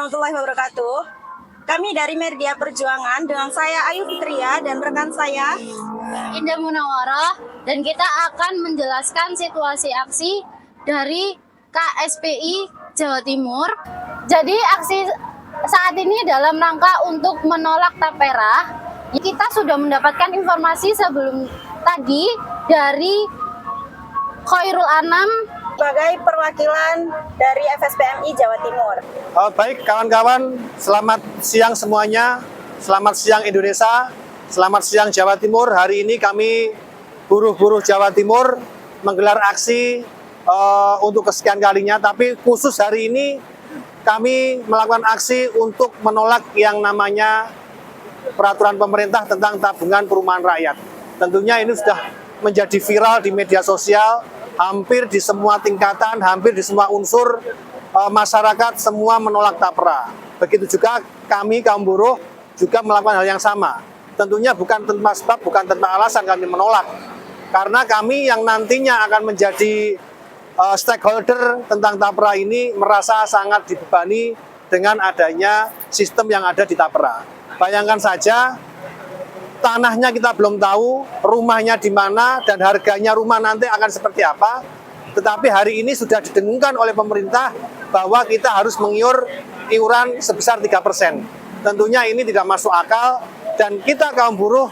warahmatullahi wabarakatuh. Kami dari Media Perjuangan dengan saya Ayu Fitria dan rekan saya Indah Munawarah, dan kita akan menjelaskan situasi aksi dari KSPI Jawa Timur. Jadi aksi saat ini dalam rangka untuk menolak tapera. Kita sudah mendapatkan informasi sebelum tadi dari Khairul Anam sebagai perwakilan dari FSPMI Jawa Timur. Baik kawan-kawan, selamat siang semuanya, selamat siang Indonesia, selamat siang Jawa Timur. Hari ini kami buruh-buruh Jawa Timur menggelar aksi untuk kesekian kalinya, tapi khusus hari ini kami melakukan aksi untuk menolak yang namanya peraturan pemerintah tentang tabungan perumahan rakyat. Tentunya ini sudah menjadi viral di media sosial, hampir di semua tingkatan, hampir di semua unsur masyarakat semua menolak tapera. Begitu juga kami kaum buruh juga melakukan hal yang sama. Tentunya bukan tanpa sebab, bukan tanpa alasan kami menolak. Karena kami yang nantinya akan menjadi stakeholder tentang tapera ini merasa sangat dibebani dengan adanya sistem yang ada di tapera. Bayangkan saja, tanahnya kita belum tahu, rumahnya di mana, dan harganya rumah nanti akan seperti apa. Tetapi hari ini sudah didengungkan oleh pemerintah bahwa kita harus mengiur iuran sebesar 3%. Tentunya ini tidak masuk akal, dan kita kaum buruh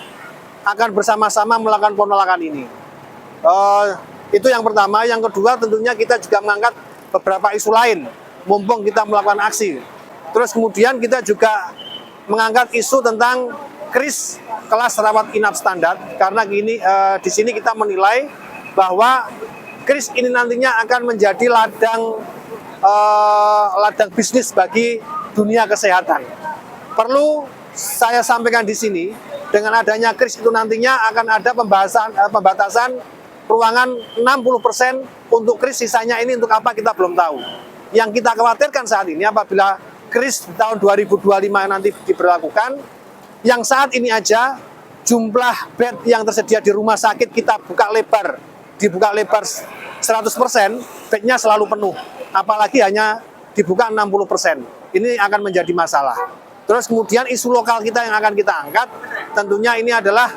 akan bersama-sama melakukan penolakan ini. Itu yang pertama. Yang kedua, tentunya kita juga mengangkat beberapa isu lain, mumpung kita melakukan aksi. Terus kemudian kita juga mengangkat isu tentang kris kelas rawat inap standar, karena di sini kita menilai bahwa kris ini nantinya akan menjadi ladang bisnis bagi dunia kesehatan. Perlu saya sampaikan di sini, dengan adanya kris itu nantinya akan ada pembatasan ruangan 60% untuk kris, sisanya ini untuk apa kita belum tahu. Yang kita khawatirkan saat ini apabila kris tahun 2025 nanti diberlakukan, yang saat ini aja jumlah bed yang tersedia di rumah sakit kita dibuka lebar 100%, bednya selalu penuh. Apalagi hanya dibuka 60%. Ini akan menjadi masalah. Terus kemudian isu lokal kita yang akan kita angkat, tentunya ini adalah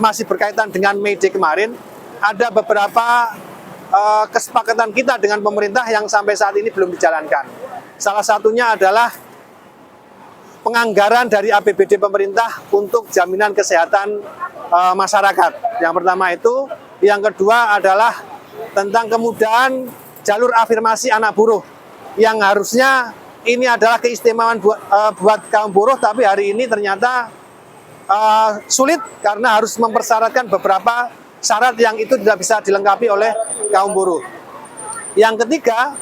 masih berkaitan dengan May Day kemarin. Ada beberapa kesepakatan kita dengan pemerintah yang sampai saat ini belum dijalankan. Salah satunya adalah penganggaran dari APBD pemerintah untuk jaminan kesehatan masyarakat. Yang pertama itu. Yang kedua adalah tentang kemudahan jalur afirmasi anak buruh, yang harusnya ini adalah keistimewaan buat kaum buruh, tapi hari ini ternyata sulit karena harus mempersyaratkan beberapa syarat yang itu tidak bisa dilengkapi oleh kaum buruh. Yang ketiga,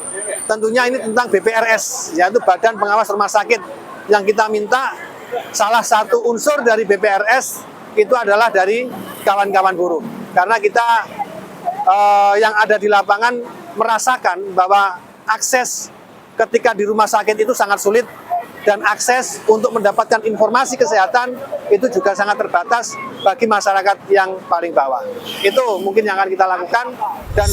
tentunya ini tentang BPRS, yaitu Badan Pengawas Rumah Sakit, yang kita minta salah satu unsur dari BPRS itu adalah dari kawan-kawan buruh. Karena kita yang ada di lapangan merasakan bahwa akses ketika di rumah sakit itu sangat sulit, dan akses untuk mendapatkan informasi kesehatan itu juga sangat terbatas bagi masyarakat yang paling bawah. Itu mungkin yang akan kita lakukan. Dan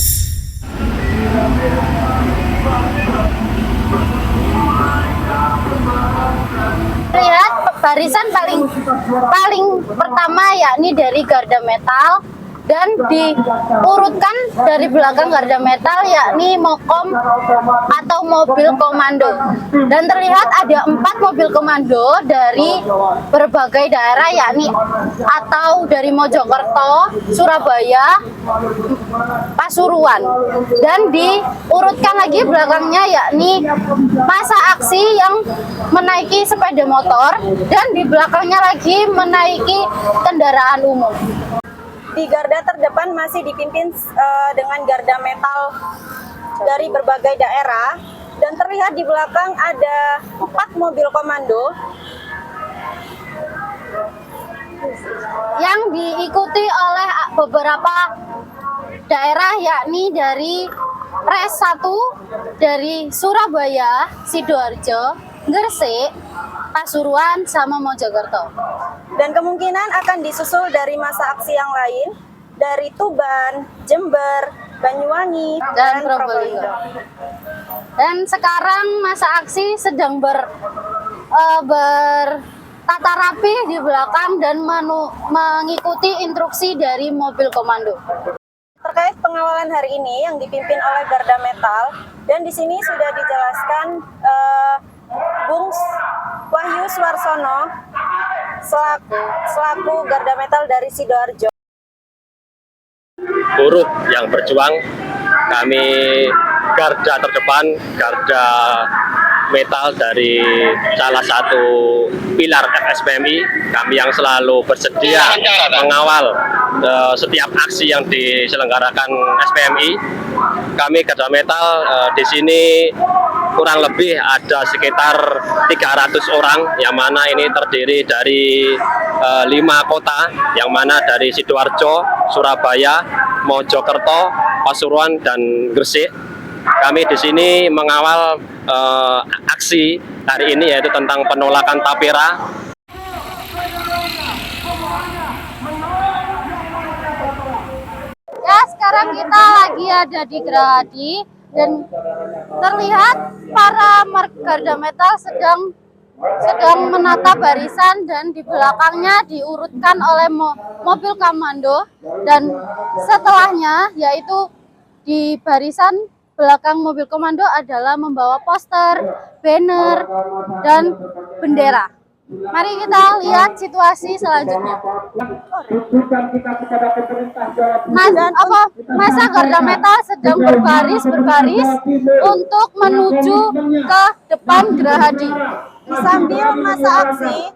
lihat barisan paling pertama yakni dari Garda Metal, dan diurutkan dari belakang Garda Metal yakni Mokom atau mobil komando. Dan terlihat ada 4 mobil komando dari berbagai daerah yakni atau dari Mojokerto, Surabaya, Pasuruan. Dan diurutkan lagi belakangnya yakni masa aksi yang menaiki sepeda motor, dan di belakangnya lagi menaiki kendaraan umum. Di garda terdepan masih dipimpin dengan garda metal dari berbagai daerah, dan terlihat di belakang ada 4 mobil komando yang diikuti oleh beberapa daerah yakni dari Res 1 dari Surabaya, Sidoarjo, Gresik, Pasuruan, sama Mojokerto. Dan kemungkinan akan disusul dari masa aksi yang lain dari Tuban, Jember, Banyuwangi, dan Probolinggo. Dan sekarang masa aksi sedang bertata rapi di belakang dan mengikuti instruksi dari mobil komando. Terkait pengawalan hari ini yang dipimpin oleh Garda Metal, dan di sini sudah dijelaskan Bung Wahyu Suarsono selaku Garda Metal dari Sidoarjo. Buruh yang berjuang, kami garda terdepan, garda metal dari salah satu pilar FSPMI, kami yang selalu bersedia mengawal setiap aksi yang diselenggarakan SPMI. Kami garda metal di sini kurang lebih ada sekitar 300 orang, yang mana ini terdiri dari 5 kota, yang mana dari Sidoarjo, Surabaya, Mojokerto, Pasuruan, dan Gresik. Kami di sini mengawal aksi hari ini, yaitu tentang penolakan tapera. Ya, sekarang kita lagi ada di Gerahadi dan terlihat para Garda Metal sedang menata barisan, dan di belakangnya diurutkan oleh mobil komando, dan setelahnya yaitu di barisan belakang mobil komando adalah membawa poster, banner, dan bendera. Mari kita lihat situasi selanjutnya. Masa Garda Metal sedang berbaris untuk menuju ke depan Gerahadi. Sambil masa aksi,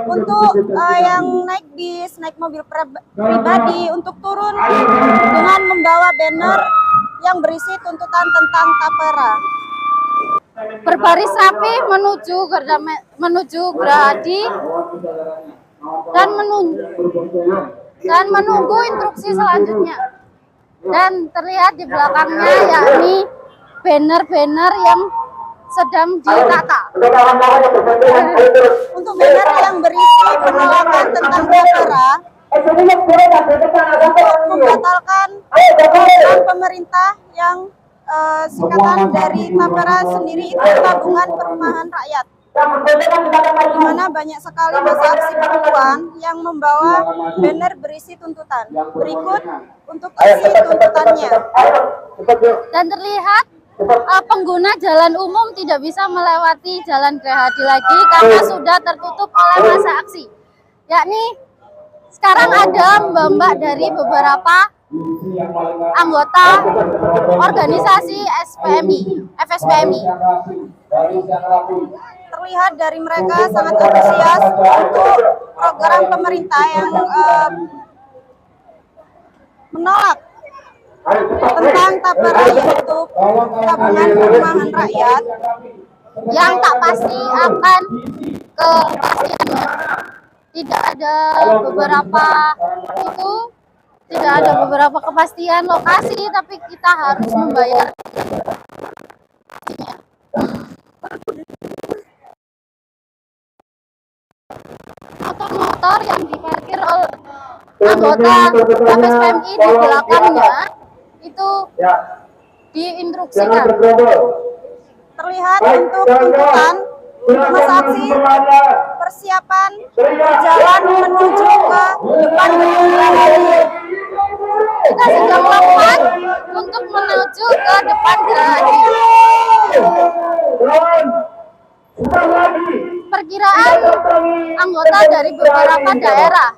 untuk yang naik bis, naik mobil pribadi untuk turun dengan membawa banner yang berisi tuntutan tentang tapera. Berbaris rapi menuju Gerahadi dan menunggu instruksi selanjutnya. Dan terlihat di belakangnya yakni banner-banner yang sedang ditata. Untuk banner yang berisi penolakan tentang tapera, untuk membatalkan program pemerintah yang singkatan dari tapera sendiri itu Tabungan Perumahan Rakyat, di mana banyak sekali masa aksi perempuan yang membawa banner berisi tuntutan. Berikut untuk isi tuntutannya. Dan terlihat pengguna jalan umum tidak bisa melewati jalan Gerahadi lagi karena sudah tertutup oleh masa aksi. Yakni sekarang ada mbak-mbak dari beberapa anggota organisasi FSPMI. Terlihat dari mereka sangat antusias untuk program pemerintah yang menolak tentang tapera, yaitu Tabungan Perumahan Rakyat, yang tak pasti akan kepastiannya. Tidak ada beberapa kepastian lokasi, tapi kita harus membayar. Motor-motor yang diparkir oleh anggota FSPMI di belakangnya itu diinstruksikan. terlihat untuk tuntutan masa aksi persiapan jalan menuju ke depan gedung Gerahadi. Kita sedang lompat untuk menuju ke depan Gerahadi. Perkiraan anggota dari beberapa daerah,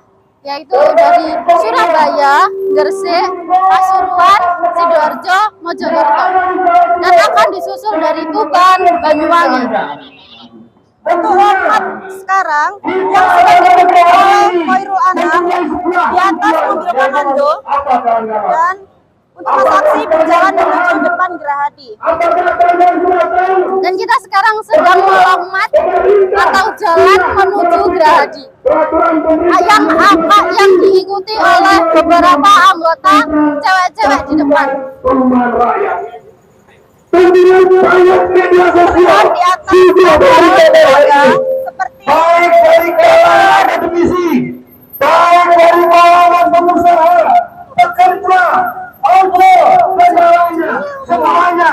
yaitu dari Surabaya, Gresik, Pasuruan, Sidoarjo, Mojokerto, dan akan disusul dari Tuban, Banyuwangi. Untuk lompat sekarang yang sedang dipimpin oleh Khairul Anam di atas mobil komando, dan untuk masa aksi berjalan menuju depan Gerahadi. Dan kita sekarang sedang melompat atau jalan menuju Gerahadi, yang diikuti oleh beberapa anggota cewek-cewek di depan. Terlihat di atas lembaga seperti baik dari kalangan akademisi, baik dari kalangan pengusaha, kerja untuk segalanya, semuanya.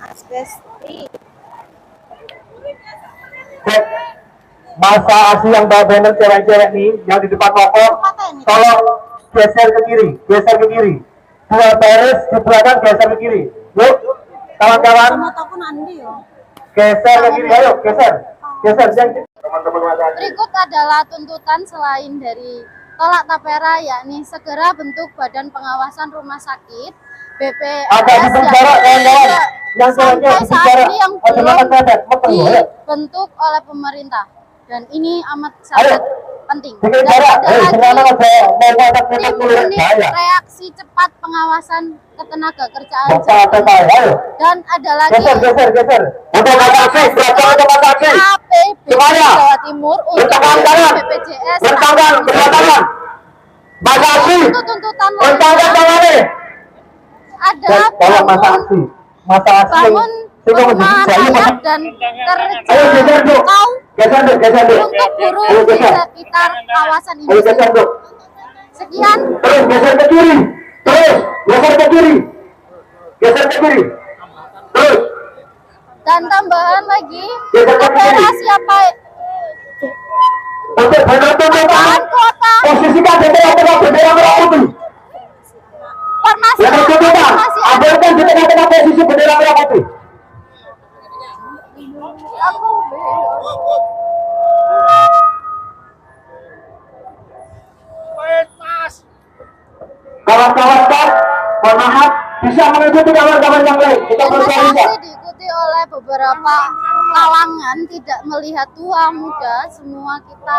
Asbesti. Masa aksi yang bawa banner cewek-cewek nih yang di depan toko, tolong geser ke kiri, geser ke kiri. Dua baris di belakang geser ke kiri. Yuk, kawan-kawan, Sama toko Andi yo. geser ke kiri. Ayo, geser, geser. Teman-teman masa aksi. Berikut adalah tuntutan selain dari tolak tapera, yakni segera bentuk Badan Pengawasan Rumah Sakit BPS Agak dipenjara, kawan-kawan. Yang sampai ceweknya saat dipenjara. ini yang Ada makan belum bebek, makan ya. dibentuk oleh pemerintah, dan ini amat sangat penting. Bikin Dan jarak. ada Sekarang lagi ada mau masak tim bebek kulit unit saya. reaksi cepat pengawasan ketenaga kerjaan Bapak Jawa apa Timur. ayo. Dan ada lagi Geser, geser, geser. Untuk masa aksi, berapa untuk masa aksi? APBD Semuanya. Jawa Timur untuk Bertangan tangan. BPJS. Bertangan, bertangan. Masa aksi. Untuk tuntutan Bertangan lainnya tangan nih. adalah Tolong masa bangun aksi. Masa aksi. bangun perumahan rakyat dan Ayo geser, Duk. terjangkau Geser, Duk, geser, Duk. untuk buruh Ayo di geser. sekitar kawasan Ayo industri. geser, Duk. Sekian. Terus geser ke kiri. Terus geser ke kiri. Geser ke kiri. Terus. Dan tambahan lagi, Geser ke tapera kiri. siapa Untuk benar tambahan kuota posisikan bendera merah putih. formasi Yang kedua, formasi abaikan di tengah-tengah posisi bendera merah putih. aku Kawan-kawan stop, mohon maaf, bisa mengikuti kawan-kawan yang lain. Kita dan masa bersama. aksi diikuti oleh beberapa kalangan, tidak melihat tua muda, semua kita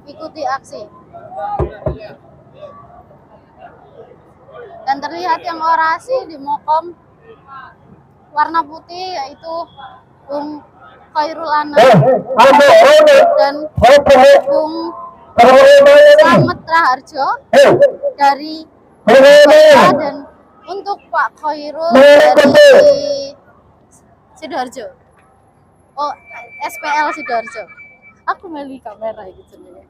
ikuti aksi. Dan terlihat yang orasi di Mokom warna putih yaitu Bung Khairul Anam dan Bung Slamet Raharjo dari Jakarta, dan untuk Pak Khairul dari Sidoarjo. Oh, SPL Sidoarjo. Aku meli kamera gitu nih.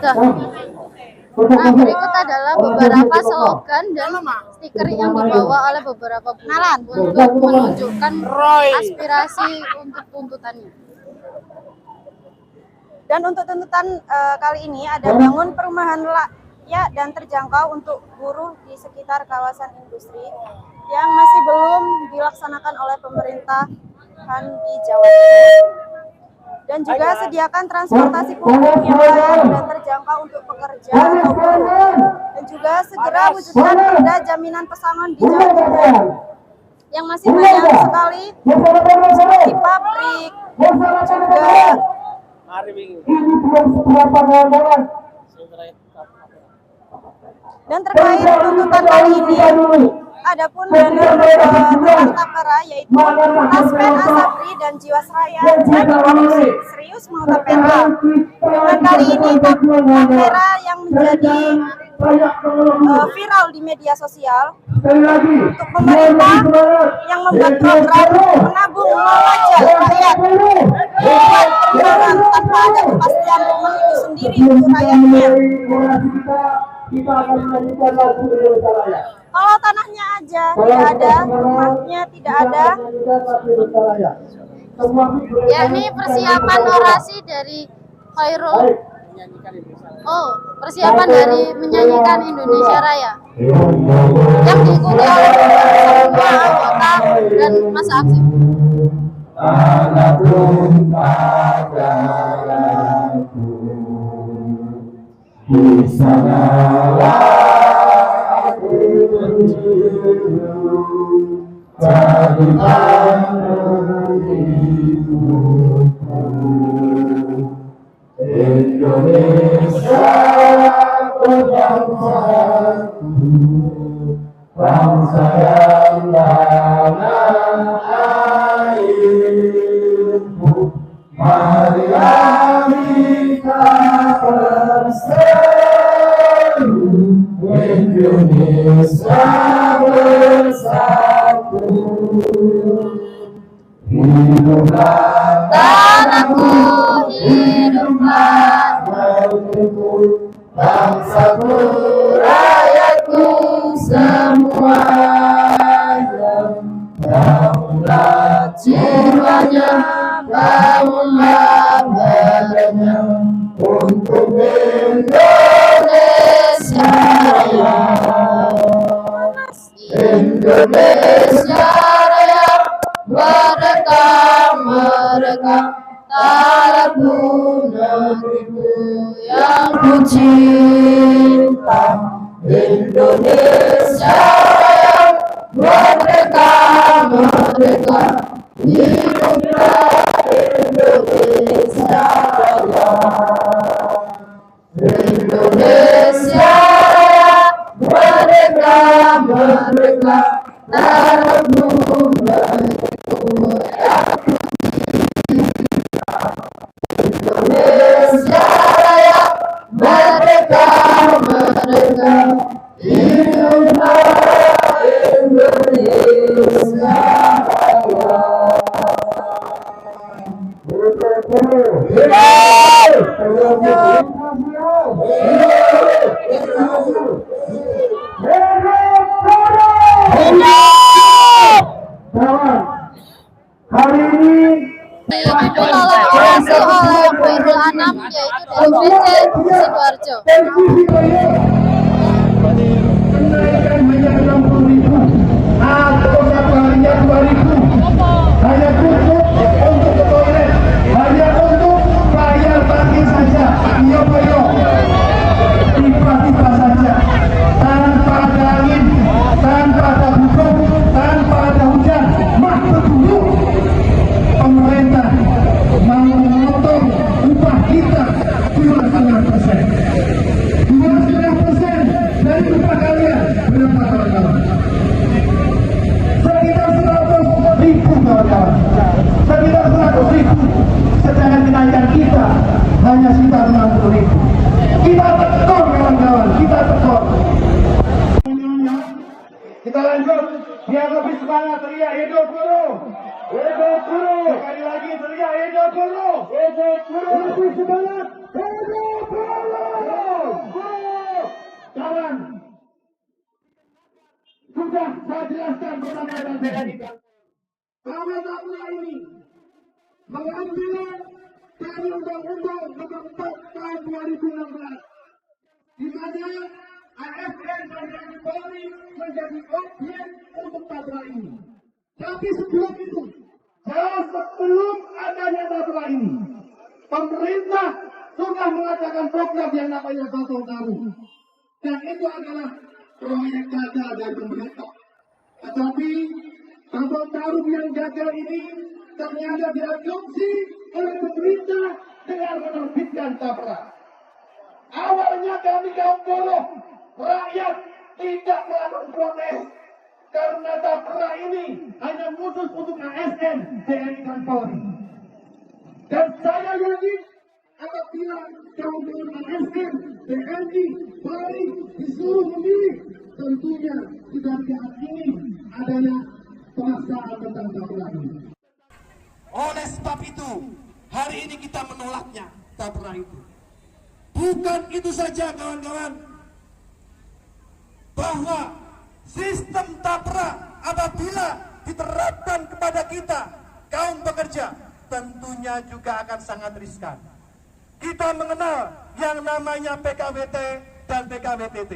Nah, berikut adalah beberapa slogan dan stiker yang dibawa oleh beberapa buruh untuk menunjukkan aspirasi untuk tuntutannya. Dan untuk tuntutan kali ini ada bangun perumahan layak dan terjangkau untuk buruh di sekitar kawasan industri yang masih belum dilaksanakan oleh pemerintahan di Jawa Timur. Dan juga sediakan transportasi publik yang layak dan terjangkau untuk pekerja atau buruh. Dan juga segera wujudkan perda jaminan pesangon di Jawa Timur yang masih banyak sekali seperti pabrik, juga dan terkait tuntutan kali ini, adapun banner tolak tapera yaitu Taspen Asabri dan Jiwasraya jadi serius mau tapera. Dan kali ini tapera yang menjadi viral di media sosial untuk pemerintah yang membuat program menabung wajah rakyat membuat perumahan tanpa ada kepastian rumah itu sendiri untuk rakyatnya. Kalau tanahnya aja tidak ada, rumahnya tidak ada. Yakni persiapan orasi dari Khairul. Oh, persiapan dari menyanyikan Indonesia Raya yang diikuti oleh semua anggota dan masa aksi. Bangsa yang tanah airmu, marilah kita bersatu, Indonesia bersatu. tanahku, hiduplah bangsaku, rakyatku semuanya. Bangunlah jiwanya, bangunlah badannya untuk Indonesia Raya. Indonesia Raya, merdeka, merdeka, tanahku, negeriku yang ku cinta. Indonesia Raya, merdeka, merdeka, hiduplah Indonesia Raya. Indonesia Raya, merdeka, merdeka, tanahku, negeriku yang ku cinta. Indonesia Raya, merdeka, merdeka, hiduplah Indonesia Raya. Hari ini Dikolaborasi oleh Khairul Anam, yaitu dari PC Sidoarjo. kenaikan hanya 60.000 atau satu harinya 2.000, hanya cukup untuk ke toilet, hanya untuk bayar parkir saja, iyo tiba-tiba saja, tanpa ada angin, tanpa ada hujan, tanpa ada hujan, maka dulu pemerintah mau memotong upah kita 2,5%. 2,5% dari upah kalian berapa kawan-kawan? Sekitar 100.000 kawan-kawan. Sekitar 100.000. Sedangkan kenaikan kita hanya sekitar 60.000. Kita tekor kawan-kawan, kita tekor. Kita lanjut, biar lebih semangat, teriak hidup guru. Hidup guru. Sekali lagi teriak hidup guru. Hidup guru. Lebih semangat. Hidup guru. Kawan, sudah saya jelaskan bersama dan tadi. Bahwa Tapra ini mengambil dari Undang-Undang Nomor 4 Tahun 2016, di mana ASN dan TNI Polri menjadi objek untuk Tapra ini. Tapi sebelum itu, jauh sebelum adanya Tapra ini, pemerintah sudah mengadakan program yang namanya Botol Karung. Dan itu adalah proyek gagal dari pemerintah. Tetapi Botol Karung yang gagal ini ternyata diadopsi oleh pemerintah dengan menerbitkan Tapra. Awalnya kami kaum buruh, rakyat tidak melakukan protes karena Tapra ini hanya khusus untuk ASN, TNI dan Polri. Dan saya yakin apabila kaum buruh ASN, TNI, Polri disuruh memilih, tentunya tidak ingin adanya pemaksaan tentang Tapra ini. Oleh sebab itu, hari ini kita menolaknya Tapra itu. Bukan itu saja kawan-kawan, bahwa sistem Tapra apabila diterapkan kepada kita kaum pekerja tentunya juga akan sangat riskan. Kita mengenal yang namanya PKWT dan PKWTT.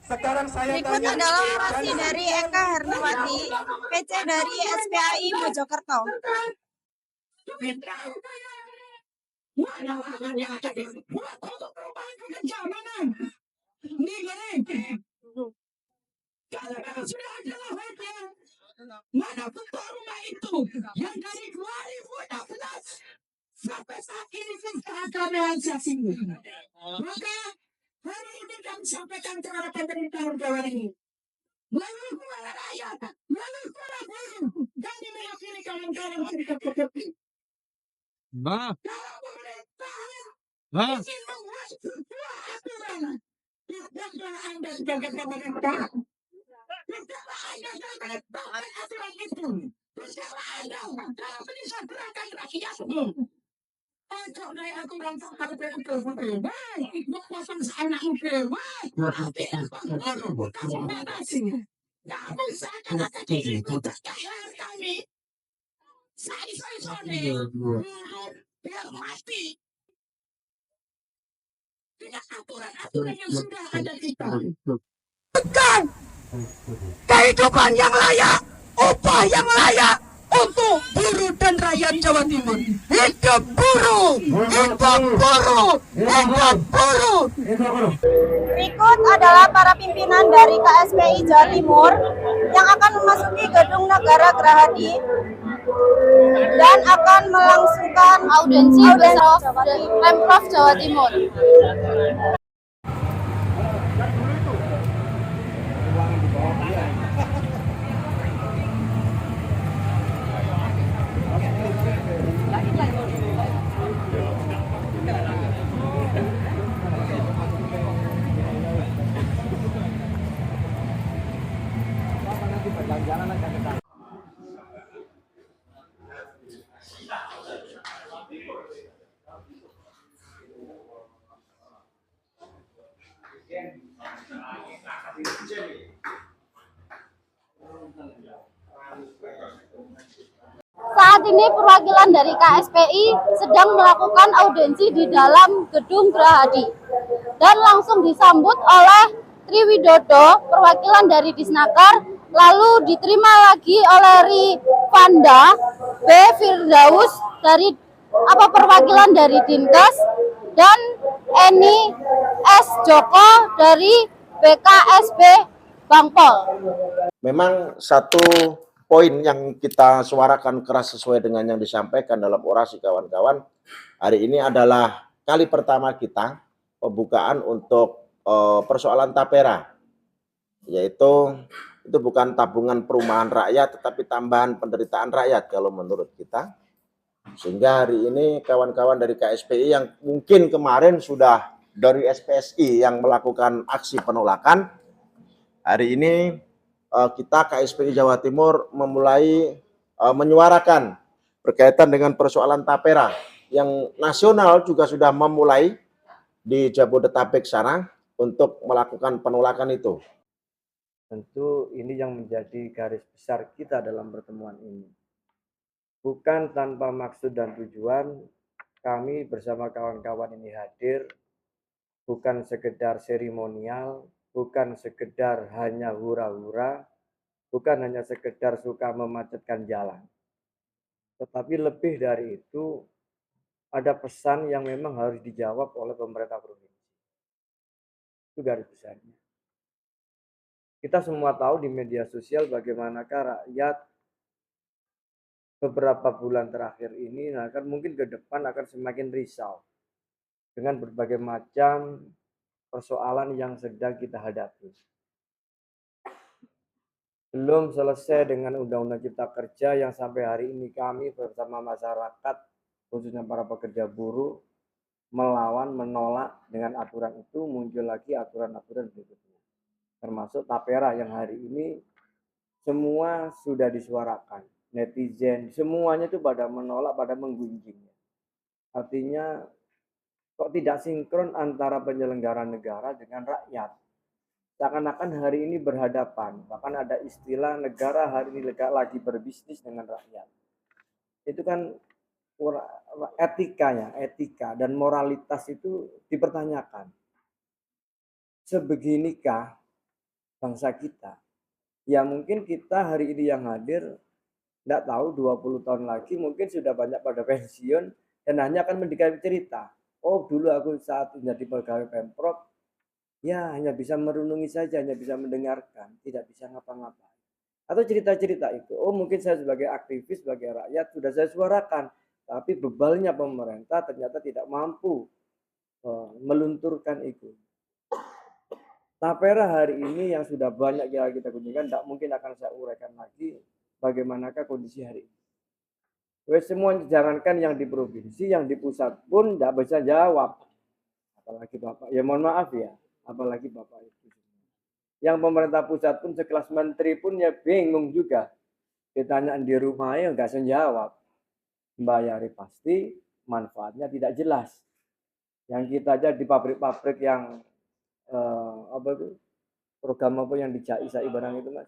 Sekarang saya Berikut tanya, adalah orasi dari Eka Hernawati, PC dari SPAI Mojokerto. Mana yang ada dibuat untuk perubahan kebijakan negeri. Kalau sudah ada lawannya, mana bentuk rumah itu yang dari 2016 sampai saat ini tidak akan realisasi. Maka hari ini kami sampaikan kepada pemerintahan Jawa ini, melalui kepada rakyat, melalui para buruh, kami meyakini kawan-kawan serikat pekerja. Kalau pemerintah ingin membuat sebuah aturan, tidaklah Anda sebagai pemerintah, tidaklah Anda sebagai aturan itu, Bersama Anda dalam menyejahterakan rakyatmu. Ojo naik aku rontok aku betul-betul. Baik, mau pasang anakmu dewa. Tapi aku baru kamu batasi. Namun saya katakan diriku terkayar kami. Saya sore guru biar mati dengan aturan-aturan yang sudah ada kita. Bukan kehidupan yang layak, upah yang layak untuk buruh dan rakyat Jawa Timur. Hidup buruh, hidup buruh, hidup buruh. Berikut adalah para pimpinan dari KSPI Jawa Timur yang akan memasuki gedung Negara Gerahadi dan akan melangsungkan Audiensi Jawa Pemprov Jawa Timur. Saat ini perwakilan dari KSPI sedang melakukan audiensi di dalam gedung Gerahadi dan langsung disambut oleh Triwidodo, perwakilan dari Disnaker, lalu diterima lagi oleh Rivanda B. Firdaus dari perwakilan dari Dinkes dan Eni S. Joko dari BKSB Bangpol. Memang satu poin yang kita suarakan keras sesuai dengan yang disampaikan dalam orasi kawan-kawan hari ini adalah kali pertama kita pembukaan untuk persoalan tapera, yaitu itu bukan tabungan perumahan rakyat tetapi tambahan penderitaan rakyat kalau menurut kita. Sehingga hari ini kawan-kawan dari KSPI yang mungkin kemarin sudah dari SPSI yang melakukan aksi penolakan, hari ini kita KSPI Jawa Timur memulai menyuarakan berkaitan dengan persoalan tapera yang nasional juga sudah memulai di Jabodetabek sana untuk melakukan penolakan itu. Tentu ini yang menjadi garis besar kita dalam pertemuan ini. Bukan tanpa maksud dan tujuan kami bersama kawan-kawan ini hadir, bukan sekedar seremonial, bukan sekedar hanya hura-hura, bukan hanya sekedar suka memacetkan jalan. Tetapi lebih dari itu, ada pesan yang memang harus dijawab oleh pemerintah provinsi. Itu garis besarnya. Kita semua tahu di media sosial bagaimanakah rakyat beberapa bulan terakhir ini, akan mungkin ke depan akan semakin risau dengan berbagai macam persoalan yang sedang kita hadapi. Belum selesai dengan Undang-Undang Cipta Kerja yang sampai hari ini kami bersama masyarakat, khususnya para pekerja buruh, melawan, menolak dengan aturan itu, muncul lagi aturan-aturan berikutnya. Termasuk tapera yang hari ini semua sudah disuarakan. Netizen, semuanya itu pada menolak, pada menggunjingnya. Artinya, kok tidak sinkron antara penyelenggara negara dengan rakyat. Seakan-akan hari ini berhadapan, bahkan ada istilah negara hari ini lagi berbisnis dengan rakyat. Itu kan etika dan moralitas itu dipertanyakan. Sebeginikah bangsa kita? Ya mungkin kita hari ini yang hadir, tidak tahu 20 tahun lagi mungkin sudah banyak pada pensiun dan hanya akan mendengar cerita. Oh dulu aku saat menjadi pegawai Pemprov, ya hanya bisa merenungi saja, hanya bisa mendengarkan, tidak bisa ngapa-ngapain. Atau cerita-cerita itu, oh mungkin saya sebagai aktivis, sebagai rakyat sudah saya suarakan, tapi bebalnya pemerintah ternyata tidak mampu melunturkan itu. Tapera hari ini yang sudah banyak yang kita kunjungi, tidak mungkin akan saya uraikan lagi bagaimanakah kondisi hari ini. Semua jangankan yang di provinsi, yang di pusat pun tidak bisa jawab. Apalagi Bapak, ya mohon maaf ya, apalagi Bapak itu. Yang pemerintah pusat pun sekelas menteri pun ya bingung juga. Ditanya di rumah ya nggak jawab. Bayari pasti, manfaatnya tidak jelas. Yang kita aja di pabrik-pabrik yang apa itu program apa yang dijai barang itu mas,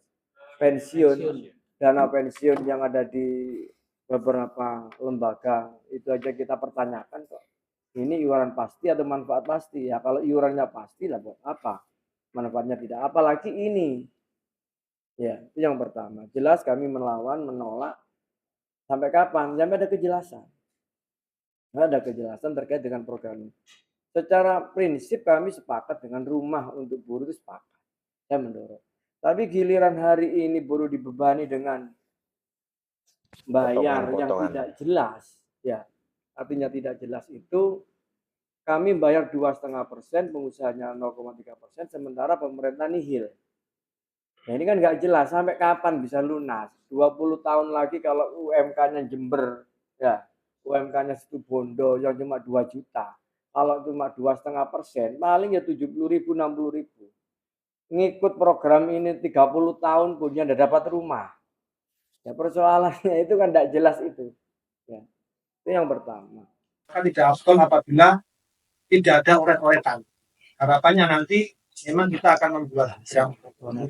pensiun, dana pensiun yang ada di beberapa lembaga itu aja kita pertanyakan kok. Ini iuran pasti atau manfaat pasti? Ya kalau iurannya pasti lah buat apa? Manfaatnya tidak. Apalagi ini. Ya, itu yang pertama. Jelas kami melawan, menolak. Sampai kapan? Sampai ada kejelasan. Ada kejelasan terkait dengan program ini. Secara prinsip kami sepakat dengan rumah untuk buruh itu sepakat. Saya mendorong. Tapi giliran hari ini buruh dibebani dengan bayar yang Potongan-potongan. tidak jelas. Ya, artinya tidak jelas itu kami bayar 2,5%, pengusahanya 0,3%, sementara pemerintah nihil. Nah ini kan nggak jelas sampai kapan bisa lunas. 20 tahun lagi kalau UMK-nya Jember, ya UMK-nya Situbondo yang cuma 2 juta. Kalau cuma 2,5%, paling ya 70.000, 60.000. Ngikut program ini 30 tahun punya tidak dapat rumah. Ya persoalannya itu kan tidak jelas itu. Ya, itu yang pertama. Tidak afdol apabila tidak ada oret-oretan. Harapannya nanti memang kita akan membuat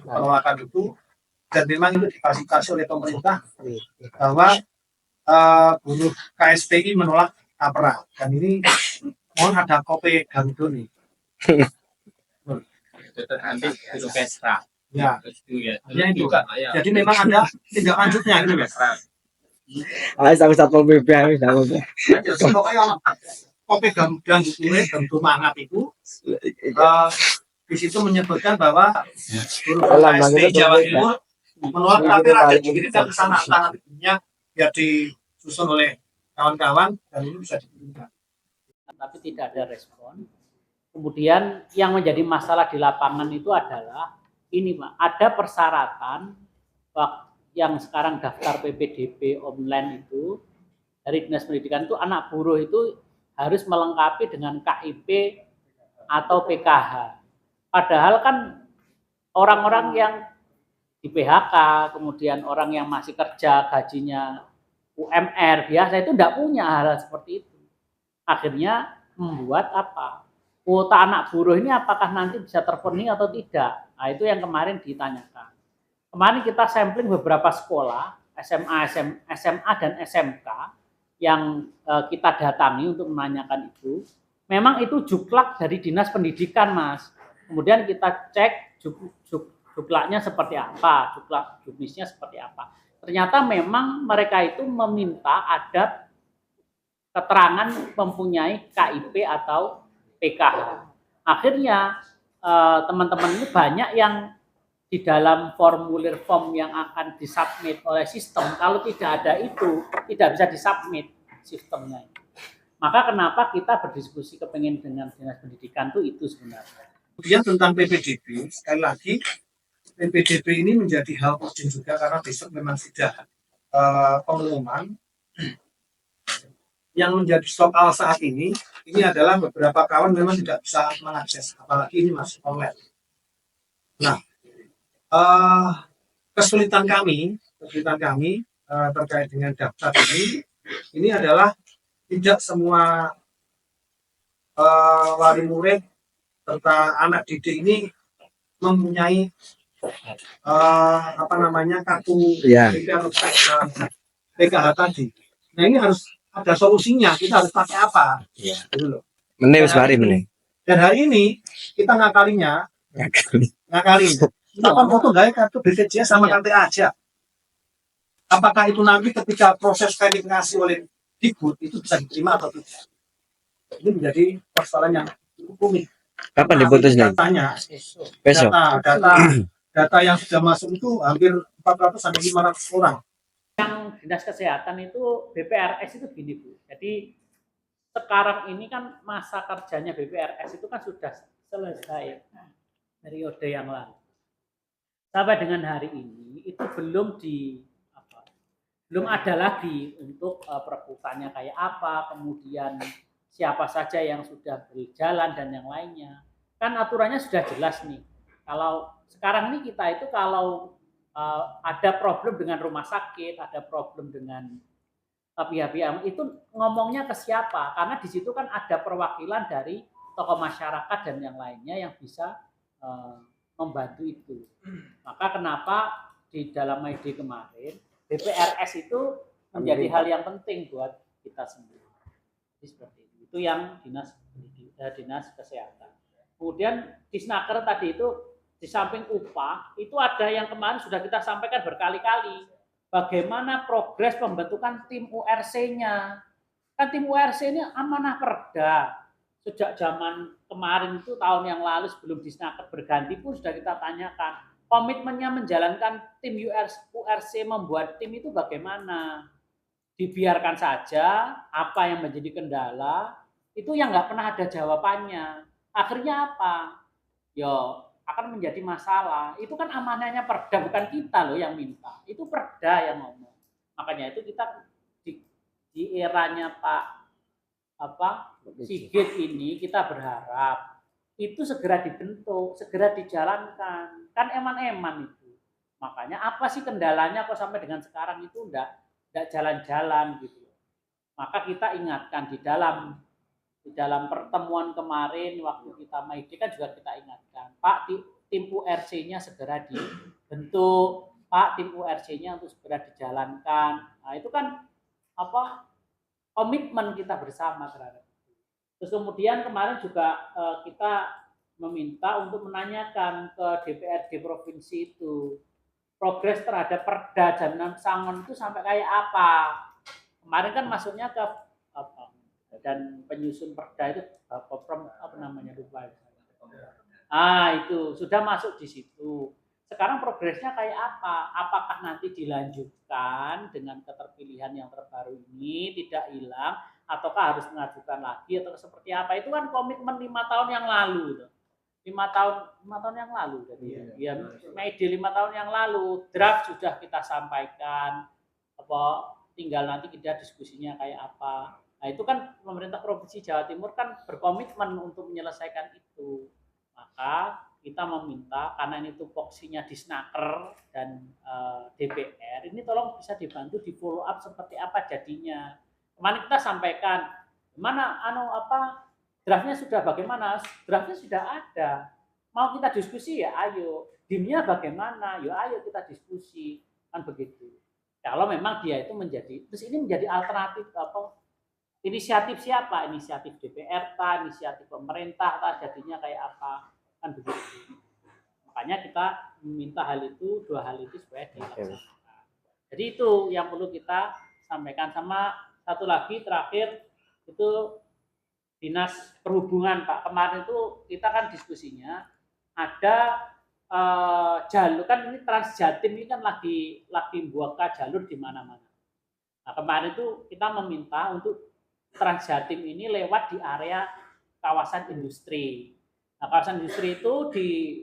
penolakan itu dan memang itu difasilitasi oleh pemerintah bahwa buruh KSPI menolak tapera dan ini mohon ada kopi Garudo nih. Ya, ya itu. Jadi memang ada tindak lanjutnya gitu ya. Aku Satpol PP Pokoknya kopi Garuda Garudo Mangap itu di situ menyebutkan bahwa buruh KSPI Jawa Timur menolak tapera dan dikirimkan ke sana tangannya biar disusun oleh kawan-kawan dan ini bisa diberikan. Tapi tidak ada respon. Kemudian yang menjadi masalah di lapangan itu adalah ini Pak, ada persyaratan yang sekarang daftar PPDB online itu dari Dinas Pendidikan itu anak buruh itu harus melengkapi dengan KIP atau PKH. Padahal kan orang-orang yang di PHK, kemudian orang yang masih kerja gajinya UMR biasa itu tidak punya hal seperti itu. Akhirnya membuat apa? Kuota anak buruh ini apakah nanti bisa terpenuhi atau tidak? Nah, itu yang kemarin ditanyakan. Kemarin kita sampling beberapa sekolah, SMA dan SMK yang kita datangi untuk menanyakan itu. Memang itu juklak dari Dinas Pendidikan, Mas. Kemudian kita cek juklaknya seperti apa, juklak juknisnya seperti apa. Ternyata memang mereka itu meminta ada keterangan mempunyai KIP atau PKH. Akhirnya teman-teman ini banyak yang di dalam formulir form yang akan disubmit oleh sistem, kalau tidak ada itu, tidak bisa disubmit sistemnya. Maka kenapa kita berdiskusi kepengen dengan Dinas Pendidikan itu sebenarnya. Kemudian tentang PPDB, sekali lagi, PPDB ini menjadi hal penting juga karena besok memang sudah pengumuman. Yang menjadi soal saat ini adalah beberapa kawan memang tidak bisa mengakses, apalagi ini masih online. Nah, kesulitan kami terkait dengan daftar ini adalah tidak semua wali murid serta anak didik ini mempunyai kartu PKH tadi. Nah ini harus ada solusinya, kita harus pakai apa? Iya. Gitu loh. Dan hari ini kita ngakalinya. Kita foto gaya kartu BPJS sama kartu aja. Apakah itu nanti ketika proses verifikasi oleh Dikbud itu bisa diterima atau tidak? Ini menjadi persoalan yang cukup rumit. kapan diputusnya? Datanya, Besok. data yang sudah masuk itu hampir 400 sampai 500 orang. Dinas Kesehatan itu BPRS itu gini Bu. Jadi sekarang ini kan masa kerjanya BPRS itu kan sudah selesai periode yang lalu. Sampai dengan hari ini itu belum ada lagi untuk perekrutannya kayak apa, kemudian siapa saja yang sudah berjalan dan yang lainnya. Kan aturannya sudah jelas nih. Kalau sekarang ini kita itu kalau ada problem dengan rumah sakit, ada problem dengan pihak-pihak itu ngomongnya ke siapa? Karena di situ kan ada perwakilan dari tokoh masyarakat dan yang lainnya yang bisa membantu itu. Maka kenapa di dalam MAID kemarin BPRS itu menjadi hal yang penting buat kita semua. Jadi seperti itu. Itu yang dinas kesehatan. Kemudian Disnaker tadi itu di samping upah itu ada yang kemarin sudah kita sampaikan berkali-kali. Bagaimana progres pembentukan tim URC-nya? Kan tim URC ini amanah Perda. Sejak zaman kemarin itu tahun yang lalu sebelum Disnaker berganti pun sudah kita tanyakan. Komitmennya menjalankan tim URC membuat tim itu bagaimana? Dibiarkan saja apa yang menjadi kendala, itu yang nggak pernah ada jawabannya. Akhirnya apa? Yo, akan menjadi masalah. Itu kan amanahnya Perda, bukan kita loh yang minta. Itu Perda yang ngomong. Makanya itu kita di eranya Pak Sigit ini kita berharap itu segera dibentuk, segera dijalankan. Kan eman-eman itu. Makanya apa sih kendalanya kok sampai dengan sekarang itu enggak jalan-jalan gitu. Maka kita ingatkan di dalam pertemuan kemarin waktu kita MAID kan juga kita ingatkan, Pak, tim URC-nya segera dibentuk, Pak, tim URC-nya untuk segera dijalankan. Nah, itu kan komitmen kita bersama terhadap itu. Terus kemudian kemarin juga kita meminta untuk menanyakan ke DPRD provinsi itu progres terhadap Perda jaminan pesangon itu sampai kayak apa. Kemarin kan masuknya ke dan penyusun Perda itu apa namanya lupa. Itu sudah masuk di situ. Sekarang progresnya kayak apa? Apakah nanti dilanjutkan dengan keterpilihan yang terbaru ini tidak hilang, ataukah harus mengajukan lagi atau seperti apa? Itu kan komitmen 5 tahun yang lalu. 5 tahun yang lalu. Jadi ya MAID 5 tahun yang lalu draft sudah kita sampaikan. Tinggal nanti kita diskusinya kayak apa. Nah, itu kan pemerintah Provinsi Jawa Timur kan berkomitmen untuk menyelesaikan itu. Maka kita meminta karena ini tupoksinya Disnaker dan DPR, ini tolong bisa dibantu di follow up seperti apa jadinya. Kemarin kita sampaikan mana draftnya sudah bagaimana? Draftnya sudah ada. Mau kita diskusi ya ayo. Dimnya bagaimana? Ya ayo kita diskusi. Kan begitu. Kalau memang dia itu terus ini menjadi alternatif inisiatif siapa? Inisiatif DPR, inisiatif pemerintah, jadinya kayak apa? Kan begitu. Makanya kita meminta dua hal itu supaya dilaksanakan. Jadi itu yang perlu kita sampaikan. Sama satu lagi terakhir itu Dinas Perhubungan, Pak. Kemarin itu kita kan diskusinya ada jalur kan ini Transjatim ini kan lagi buka jalur di mana-mana. Nah, kemarin itu kita meminta untuk Transjatim ini lewat di area kawasan industri. Nah, kawasan industri itu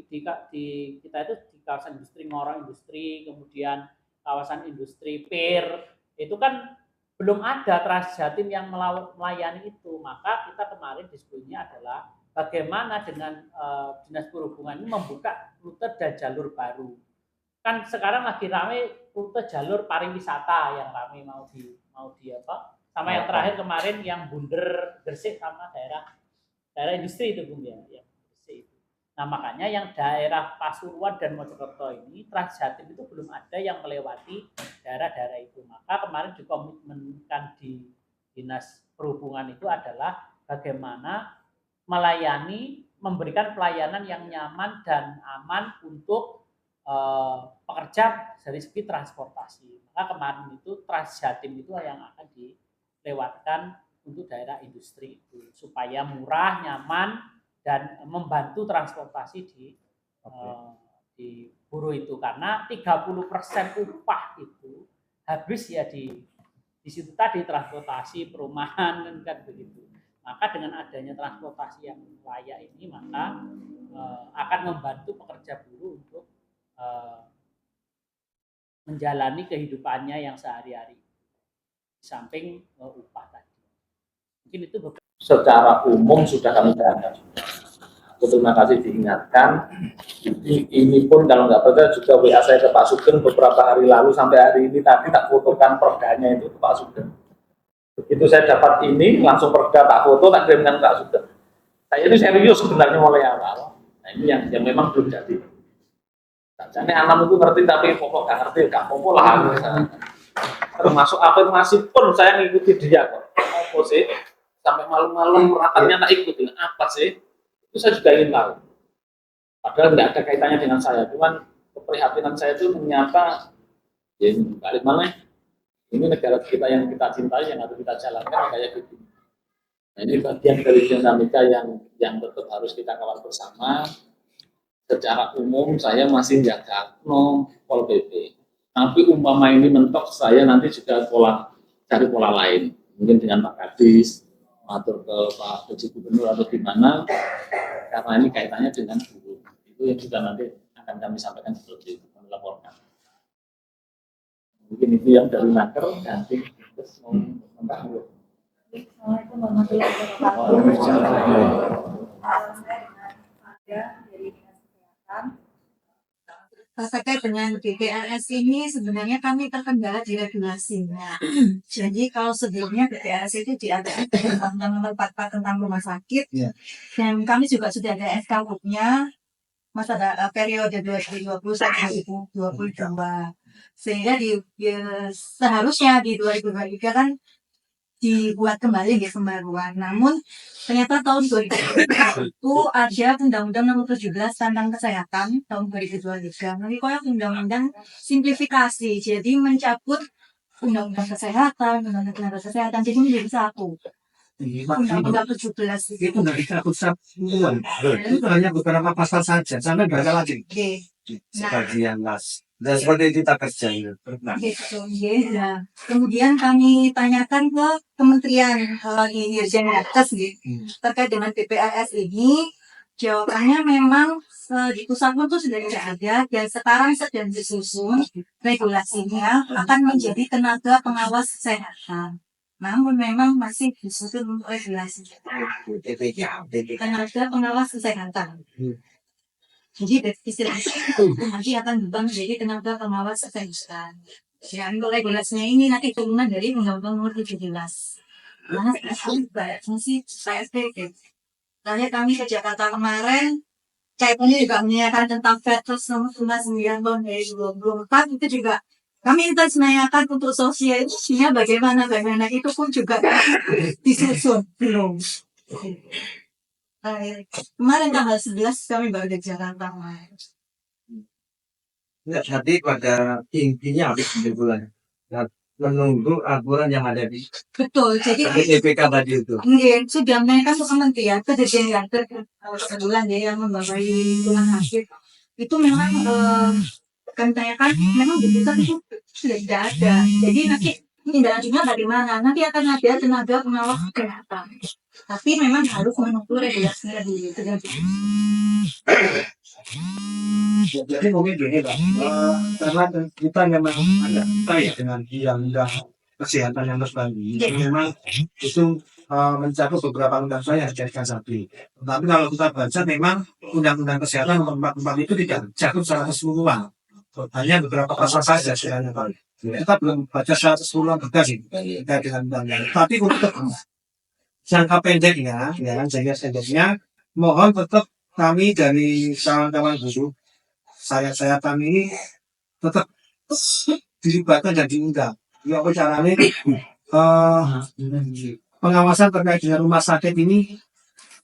kita itu di kawasan industri Ngoro Industri, kemudian kawasan industri Pir, itu kan belum ada Transjatim yang melayani itu. Maka kita kemarin diskusinya adalah bagaimana dengan Dinas Perhubungan ini membuka rute dan jalur baru. Kan sekarang lagi ramai rute jalur pariwisata yang ramai mau di sama yang terakhir kemarin yang Bunder Gresik sama daerah industri itu Bung ya, Gresik itu. Nah, makanya yang daerah Pasuruan dan Mojokerto ini Transjatim itu belum ada yang melewati daerah-daerah itu. Maka kemarin dikomitmenkan di Dinas Perhubungan itu adalah bagaimana memberikan pelayanan yang nyaman dan aman untuk pekerja dari segi transportasi. Maka kemarin itu Transjatim itu yang akan dilewatkan untuk daerah industri itu supaya murah, nyaman dan membantu transportasi di buruh itu, karena 30% upah itu habis ya di situ tadi transportasi, perumahan kan begitu. Maka dengan adanya transportasi yang layak ini maka akan membantu pekerja buruh untuk menjalani kehidupannya yang sehari-hari di samping upah tadi. Mungkin itu secara umum sudah kami terangkan. terima kasih diingatkan. Ini pun kalau nggak percaya juga WA saya ke Pak Sugeng beberapa hari lalu sampai hari ini tadi tak fotokan perdanya itu ke Pak Sugeng. Begitu saya dapat ini langsung perda tak foto tak kirimkan ke Pak Sugeng. Saya itu serius sebenarnya mulai awal. Nah ini yang memang belum jadi. Jadi anak itu ngerti tapi pokok nggak ngerti, nggak pokok lah. Termasuk afirmasi pun saya ngikuti dia kok. Apa sih? Sampai malam-malam rapatnya tak ikutin. Apa sih? Itu saya juga ingin tahu. Padahal nggak ada kaitannya dengan saya. Cuman keprihatinan saya itu menyapa, ya balik mana? Ini negara kita yang kita cintai, yang harus kita jalankan kayak gitu. Nah, ini bagian dari dinamika yang tetap harus kita kawal bersama. Secara umum saya masih jaga Pol PP. Tapi umpama ini mentok, saya nanti juga cari pola lain. Mungkin dengan Pak Kadis, atur ke Pak PJ Gubernur atau gimana, karena ini kaitannya dengan guru. Itu yang juga nanti akan kami sampaikan seperti itu, kami laporkan. Mungkin itu yang dari Naker, nanti terus mau membahas. Assalamualaikum warahmatullahi wabarakatuh. Terkait dengan BPLS ini sebenarnya kami terkendala di regulasinya. Jadi kalau sebelumnya BPLS itu diadakan Undang-Undang Nomor 44 tentang rumah sakit, dan kami juga sudah ada SKUP-nya masa periode 2020 sampai 2022. Sehingga seharusnya di 2023 kan dibuat kembali di pembaruan. Namun ternyata tahun 2023 itu ada Undang-Undang Nomor 17 tentang Kesehatan tahun 2023. Nanti koyak undang-undang simplifikasi, jadi mencabut Undang-Undang Kesehatan, Undang-Undang Tenaga Kesehatan, jadi menjadi satu. Undang-Undang 17 itu nggak dicabut semua. Itu hanya beberapa pasal saja, sampai nggak ada lagi. Sebagian las. Dan seperti itu kita kerja itu. Gitu, ya. Kemudian kami tanyakan ke Kementerian Dirjen Yankes gitu, terkait dengan BPLS ini. Jawabannya memang di pusat pun itu sudah tidak ada, dan sekarang sedang disusun regulasinya akan menjadi tenaga pengawas kesehatan. Namun memang masih disusun regulasi tenaga pengawas kesehatan. Jadi istilahnya nanti akan berubah menjadi tenaga pengawas kesehatan. Dan regulasinya ini nanti turunan dari Undang-Undang Nomor 17. Nah, fungsi PSBB. Tanya kami ke Jakarta kemarin, kaitannya juga menanyakan tentang Perpres Nomor 59 tahun 2024 itu juga kami intens menanyakan untuk sosialisasinya bagaimana itu pun juga disusun belum. Kemarin tanggal 11 kami baru di Jakarta. Enggak, jadi pada intinya habis bulan. Nah, menunggu aturan yang ada di Betul, jadi EPK tadi itu. sudah menaikkan ke Kementerian Kementerian sebulan dia yang membawahi rumah sakit itu memang kami tanyakan memang di pusat itu sudah tidak ada. Jadi nanti tindak lanjutnya bagaimana? Nanti akan ada tenaga pengawas kesehatan. Tapi memang harus menunggu regulasinya dulu. Jadi mungkin gini Pak, karena kita memang ada kaya dengan undang-undang kesehatan yang terbaru. Memang itu mencakup beberapa undang yang dijadikan satu. Tapi kalau kita baca memang undang-undang kesehatan nomor 44 itu tidak mencakup secara keseluruhan. Hanya beberapa pasal saja sebenarnya Pak. Kita belum baca secara keseluruhan tegas terkait dengan undang-undang. Tapi untuk jangka pendeknya, ya kan, jangka pendeknya, mohon tetap kami dari kawan-kawan guru, saya kami tetap dilibatkan dan diundang. Ya, apa caranya? Pengawasan terkait dengan rumah sakit ini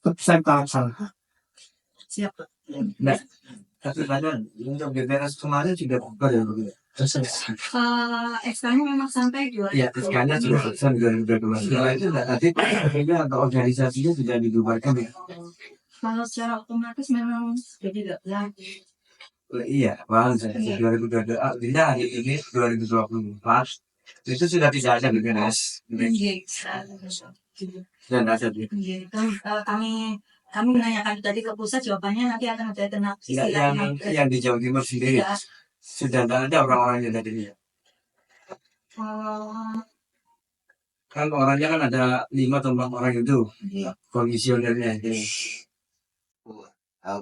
tetap saya laksanakan. Siap. Nah, tapi kadang untuk BPLS kemarin juga bukan ya begitu. SK-nya memang sampai 2000. Ya, SK-nya sudah selesai 2022. Setelah itu nanti atau organisasinya sudah dibubarkan ya. Kalau secara otomatis memang tidak lagi. Iya, paham saya. 2022, artinya hari ini 2024 itu sudah tidak ada BPLS. Dan ada di. Kami menanyakan tadi ke pusat, jawabannya nanti akan ada tenaga. Yang di Jawa Timur sendiri sudah tidak ada orang-orangnya tadi. Kan orangnya kan ada 5 atau 4 orang itu, komisionernya.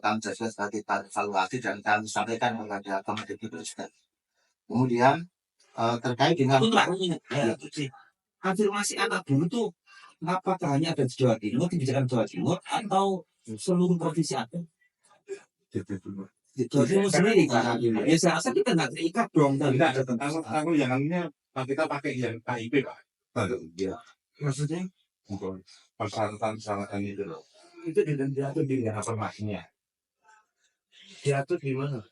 kami jadikan sebagai bahan evaluasi dan kami sampaikan kepada Kemendikbud Ristek. Kemudian terkait dengan Afirmasi anak buruh itu apakah hanya ada di Jawa Timur, kebijakan Jawa Timur, atau seluruh provinsi ada? Jawa Timur sendiri kan? Ya saya rasa kita nggak terikat dong. Aku yang ini kita pakai yang KIP Pak. Ya. Maksudnya Bukan persyaratan itu loh. itu diatur di Informasinya. diatur di mana?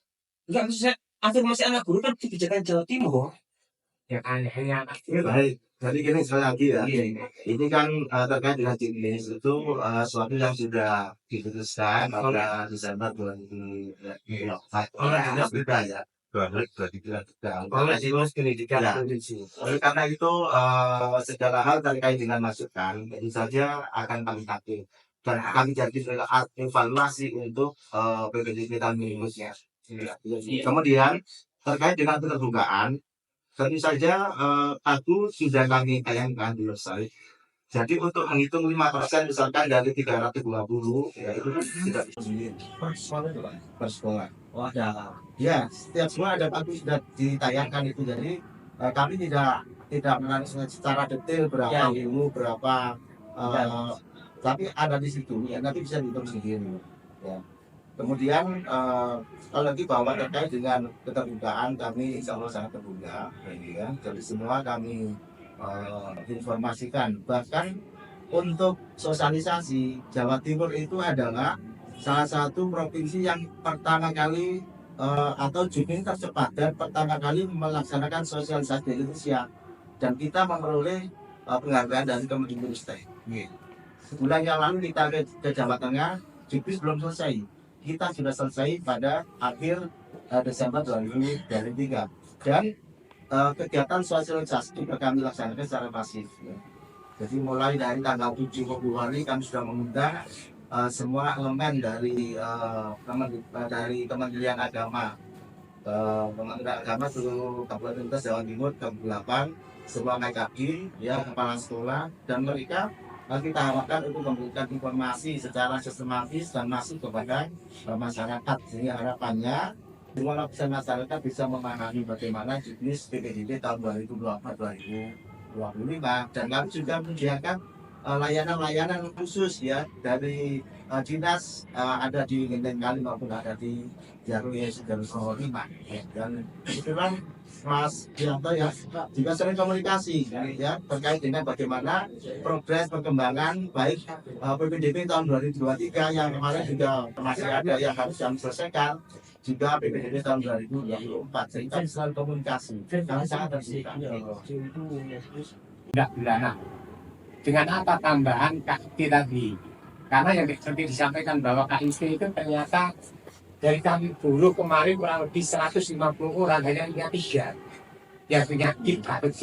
Enggak, maksud saya afirmasi anak buruh kan kebijakan Jawa Timur. Ya hanya baik. Jadi gini sekali lagi ya. Ini kan terkait dengan jenis itu suatu yang sudah diputuskan pada Desember 2024. Beda ya. 2023. Oleh Dinas Pendidikan Provinsi. Oleh karena itu segala hal terkait dengan masukan tentu saja akan kami tampil dan kami jadi sebagai evaluasi untuk PPDB tahun berikutnya. Kemudian terkait dengan keterbukaan tentu saja aku sudah kami tayangkan di website. Jadi untuk menghitung 5% misalkan dari 320 ya itu tidak bisa per sekolah. Oh ada. Ya, setiap sekolah ada aku sudah ditayangkan itu. Jadi kami tidak menanyakan secara detail berapa ilmu berapa tapi ada di situ ya nanti bisa dihitung sendiri. Ya. Kemudian kalau lagi bahwa terkait dengan keterbukaan kami insya Allah sangat terbuka, ya. Jadi semua kami informasikan. Bahkan untuk sosialisasi Jawa Timur itu adalah salah satu provinsi yang pertama kali atau jumlah tercepat dan pertama kali melaksanakan sosialisasi di Indonesia. Dan kita memperoleh penghargaan dari Kemendikbud Ristek. Sebulan yang lalu kita ke Jawa Tengah, jupis belum selesai. Kita sudah selesai pada akhir Desember 2023 dan kegiatan sosialisasi juga kami laksanakan secara masif. Ya. Jadi mulai dari tanggal 7 Februari kami sudah mengundang semua elemen dari Kementerian Agama, seluruh Kabupaten Jawa Timur, Kabupaten, semua KKI, ya kepala sekolah dan mereka kita harapkan untuk memberikan informasi secara sistematis dan masif kepada masyarakat. Jadi harapannya semua lapisan masyarakat bisa memahami bagaimana jenis PPDB tahun 2024-2025 dan kami juga menyediakan layanan-layanan khusus ya dari dinas ada di Genteng Kali maupun ada di Jarwi Jarwo 5 dan kebetulan Mas Dianto ya juga sering komunikasi ya terkait dengan bagaimana progres perkembangan baik PPDB tahun 2023 yang kemarin juga masih ada yang harus kami selesaikan juga PPDB tahun 2024 sehingga selalu komunikasi kami sangat terbuka. Tidak pidana dengan apa tambahan KIP tadi karena yang seperti disampaikan bahwa KIP itu ternyata dari kami buruh kemarin kurang lebih 150 orang hanya punya 3 yang punya KIP KPG.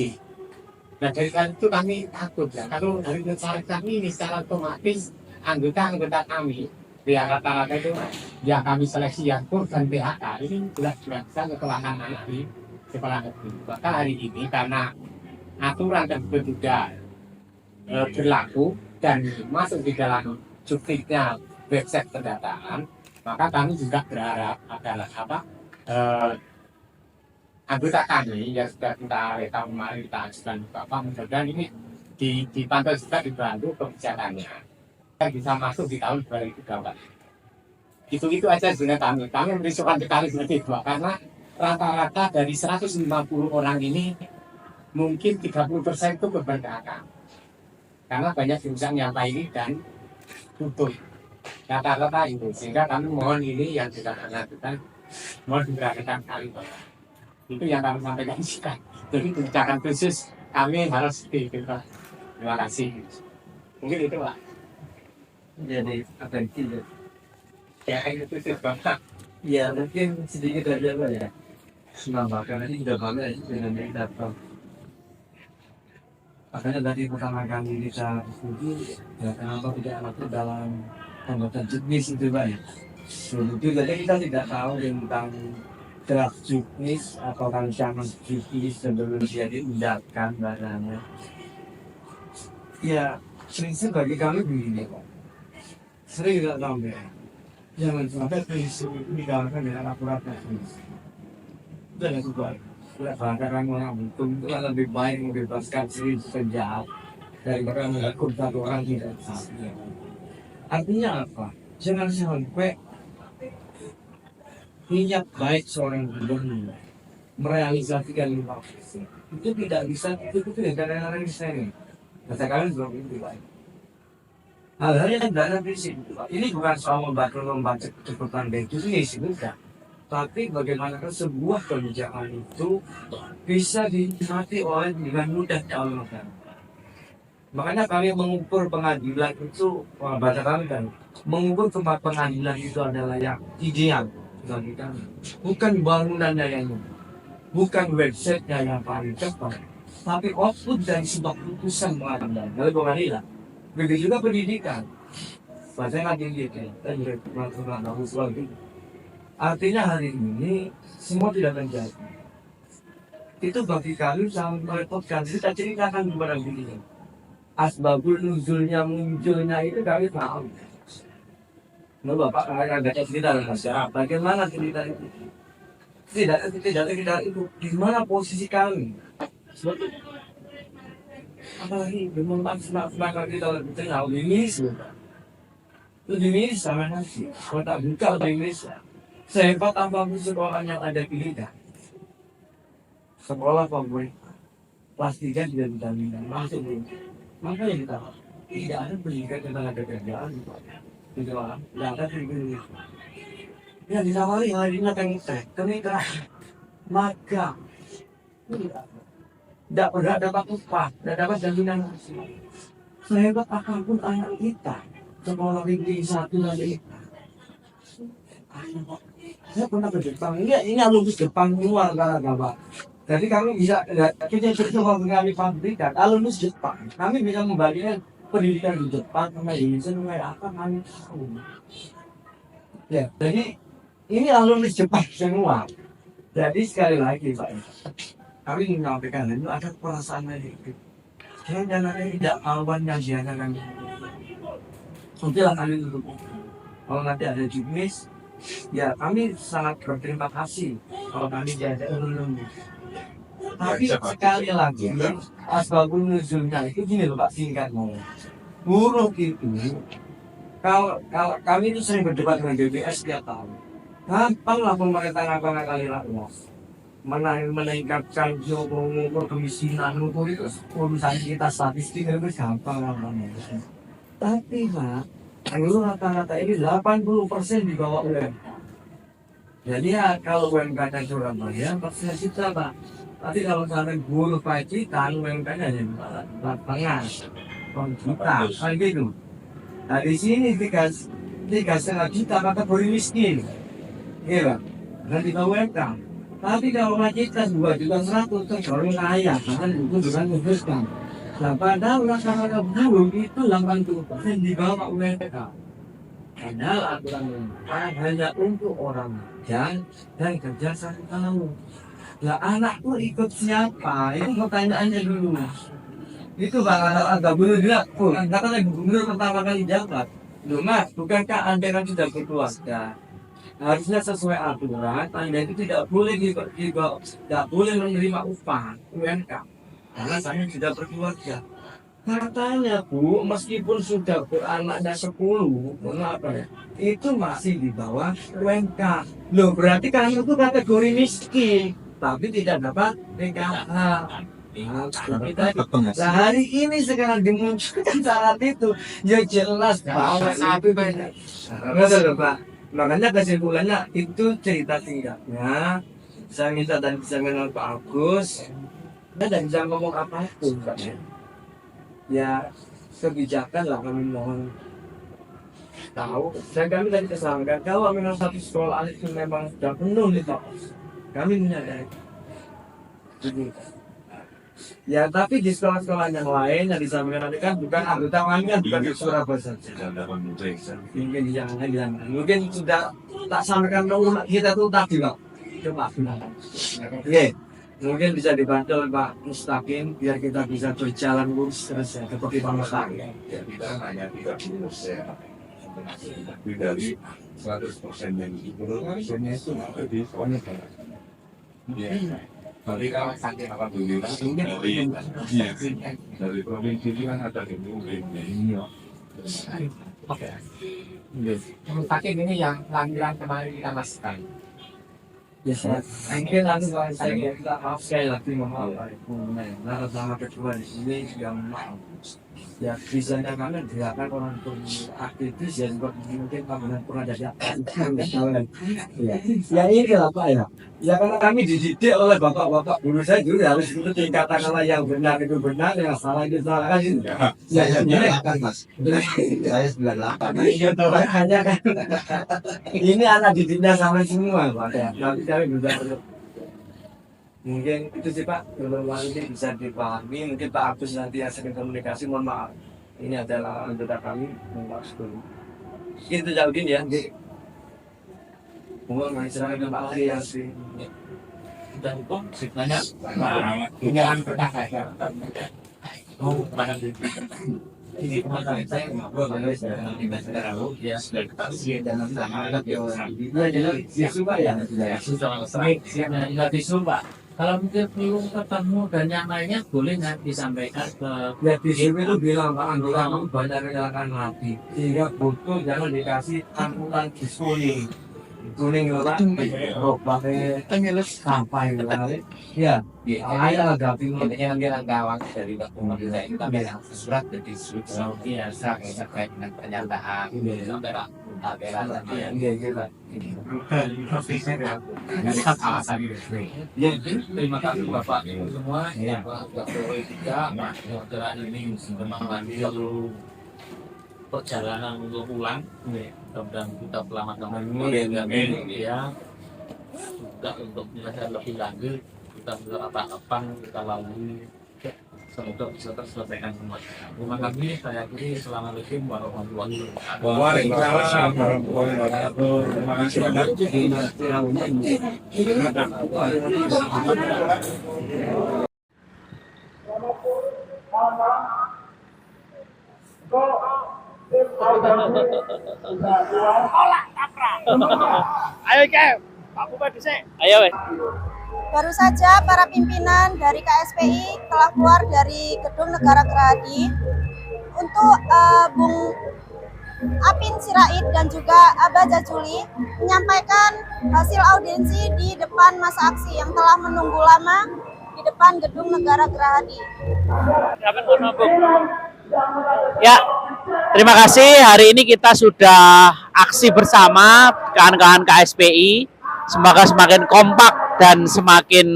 Nah dari itu kami takut ya kalau dari cara kami ini secara otomatis anggota kami yang rata-rata itu yang kami seleksi yang korban PHK ini jelas-jelas kekelahan di sekolah negeri. Maka hari ini karena aturan tersebut sudah berlaku dan masuk di dalam juknisnya website pendataan, maka kami juga berharap adalah anggota kami yang sudah kita rekam kemarin kita ajukan Bapak mudah-mudahan ini dipantau juga dibantu kebijakannya kita bisa masuk di tahun 2024. Itu aja sebenarnya kami merisukan sekali seperti itu karena rata-rata dari 150 orang ini mungkin 30% itu beban PHK karena banyak jurusan yang ini dan tutup rata-rata itu sehingga kami mohon ini yang kita lakukan mohon diperhatikan kali itu yang kami sampaikan juga. Jadi kebijakan khusus kami harus terima kasih mungkin itu Pak. Jadi apa itu Ya itu sih Bapak. ya mungkin sedikit aja Pak ya menambahkan ini sudah banyak dengan yang datang makanya tadi pertama kali kita diskusi ya kenapa tidak masuk dalam anggota juknis itu Pak ya jadi kita tidak tahu tentang draft juknis atau rancangan juknis sebelum dia diundangkan bahasanya ya prinsip bagi kami begini Pak sering tidak tahu ya jangan sampai prinsip itu digalakkan dengan akurat teknis. Itu yang kedua. Kadang orang hukum itu kan lebih baik membebaskan si penjahat daripada menghukum satu orang tidak salah. Artinya apa? Jangan sampai niat baik seorang gubernur merealisasikan 5% itu tidak bisa itu ya kadang-kadang bisa ini. Katakan belum itu baik. Hal-hal yang tidak ada prinsip. Ini bukan soal membaca kecepatan definisi bukan. Tapi bagaimana sebuah kebijakan itu bisa dinikmati oleh dengan mudah oleh masyarakat. Makanya kami mengukur pengadilan itu, baca kami kan, mengukur tempat pengadilan itu adalah yang ideal bagi kami. Bukan bangunannya yang bukan websitenya yang paling cepat, tapi output dari sebuah putusan pengadilan. Kalau pengadilan, begitu juga pendidikan. Bacanya lagi gitu, dan juga bagus lagi. Artinya hari ini semua tidak terjadi. Itu bagi kami sangat merepotkan. Kita ceritakan kepada diri. Asbabul nuzulnya munculnya itu kami tahu. Nah, Bapak agak cerita dengan masyarakat. Bagaimana cerita itu? Tidak cerita itu. Di mana posisi kami? Sebab apalagi bermanfaat semangat kita lebih tahu ini sudah. Itu ini sama nasi. Kalau tak buka di Indonesia. Sehebat apapun sekolah yang ada di kita, sekolah favorit, pastikan tidak dijamin masuk dulu. Makanya kita tidak ada pendidikan tentang ada kerjaan, tidak ada pendidikan. Ya ditawari hari ini akan kemitra, maka tidak pernah dapat upah, tidak dapat jaminan hasil. Sehebat apapun anak kita, sekolah tinggi 1 lagi. Saya pernah ke Jepang, ini lulus Jepang luar Pak. Jadi kami bisa, kita coba mengalami pendidikan, lulus Jepang, kami bisa membagikan pendidikan di Jepang, sama Indonesia, sama apa kami tahu. Ya, jadi ini lulus Jepang semua. Jadi sekali lagi Pak, kami ingin menyampaikan itu ada perasaan itu. Jangan tidak awan yang diadakan. Nantilah kami tutup. Kalau nanti ada juknis, ya kami sangat berterima kasih kalau kami diajak ulun. Tapi sekali lagi asbabun nuzulnya itu gini loh Pak, singkatnya buruk itu kalau kami itu sering berdebat dengan BPS setiap tahun. Gampanglah pemerintah ngakali rakyat meningkatkan mengukur kemiskinan, mengukur itu urusan kita statistik itu gampang lah. Tapi Pak, dulu rata-rata ini 80% di bawah UMK. Jadi ya kalau UMK-nya Surabaya, persen kita Pak. Tapi kalau sampai buruh pacitan, UMK-nya hanya 4,5 juta, kayak gitu. Nah di sini 3,5 juta kategori miskin, iya Pak. Dan di bawah UMK. Tapi kalau pacitan 2,1 juta baru kaya, karena itu bukan membesar. Nah, padahal masyarakat buruh itu 80% di bawah UMK. Padahal aturan UMK hanya untuk orang magang dan kerja 1 tahun. Lah anakku ikut siapa? Itu pertanyaannya dulu. Itu agak buruh juga. Katakan gubernur pertama kali jabat. Loh Mas, bukankah Anda kan sudah berkeluarga? Harusnya sesuai aturan, Anda itu tidak boleh menerima upah UMK. Karena saya sudah berkeluarga. Katanya Bu, meskipun sudah beranaknya 10, apa ya? Itu masih di bawah UMK. Loh berarti kamu itu kategori miskin, tapi tidak dapat PKH. Nah hari ini sekarang dimunculkan syarat itu, ya jelas bahwa itu Pak. Makanya kesimpulannya itu cerita singkatnya. Saya minta dan bisa mengenal Pak Agus. Saya tidak bisa ngomong apapun Pak. Ya kebijakan lah kami mohon tahu. Dan kami tadi kesampaikan kalau memang satu sekolah itu memang sudah penuh nih Pak, kami menyadari. Ya tapi di sekolah-sekolah yang lain yang disampaikan tadi kan bukan anggota kami kan bukan di Surabaya saja. Mungkin sudah tak sampaikan dulu kita tuh tadi Pak. Coba oke. Mungkin bisa dibantu oleh Pak Mustaqim biar kita bisa berjalan lurus terus ya seperti Pak Mustaqim. Ya kita hanya 30 persen. lebih dari 100% yang persennya itu ada di semuanya barat. Ya. Jadi kalau sakit alhamdulillah dari provinsi itu kan ada di ini. Oke. Kalau sakit ini yang langganan kemarin kita masukkan. Ya, mungkin nanti kalau saya minta maaf sekali lagi mohon narasama sama kedua di sini juga maaf. Ya bisanya kalian gerakan orang aktivis yang mungkin kamu pernah jadi ya ini lah Pak ya. Ya karena kami dididik oleh bapak-bapak guru saya dulu harus ikuti katakanlah yang benar itu benar, yang salah itu salah kan itu. Ya ini akan Mas. Saya 98. Ya hanya kan. Ini anak didiknya sama semua Pak ya. Tapi kami juga mungkin itu sih Pak, kalau ini bisa dipahami, mungkin Pak Agus nanti yang sering komunikasi, mohon maaf. Ini adalah anggota kami, mohon maaf sekali. Itu jauhin ya, mohon maaf silakan Pak Ali yang sih. Dan itu sebenarnya penyaran perkara ya. Oh, pada ini kemarin saya ngobrol dengan Investor Lalu, ya sudah dikasih dan sama ada ya sudah ya sudah siap Pak. Kalau mungkin belum ketemu dan yang lainnya boleh nggak disampaikan ke ya di sini itu bilang Pak anggota banyak menyalakan hati sehingga butuh jangan dikasih angkutan kuning pakai sampai ya ayah agak bingung yang gawang dari pemerintah itu kami surat dari Saudi ya terkait dengan pernyataan sampai Pak terima kasih Bapak semua ya Pak ini memang lagi perjalanan untuk pulang dan kita selamatkan ya sudah untuk menyelesaikan lebih lanjut kita apa kita lalui semoga bisa terselesaikan semua. Terima kasih, saya akhiri. Assalamualaikum warahmatullahi wabarakatuh. Waalaikumsalam warahmatullahi wabarakatuh. Terima kasih Ayo Kem, Pak Bupati ayo weh. Baru saja para pimpinan dari KSPI telah keluar dari Gedung Negara Gerahadi untuk Bung Apin Sirait dan juga Abah Jajuli menyampaikan hasil audiensi di depan masa aksi yang telah menunggu lama di depan Gedung Negara Gerahadi. Ya, terima kasih. Hari ini kita sudah aksi bersama kawan-kawan KSPI. Semoga semakin kompak dan semakin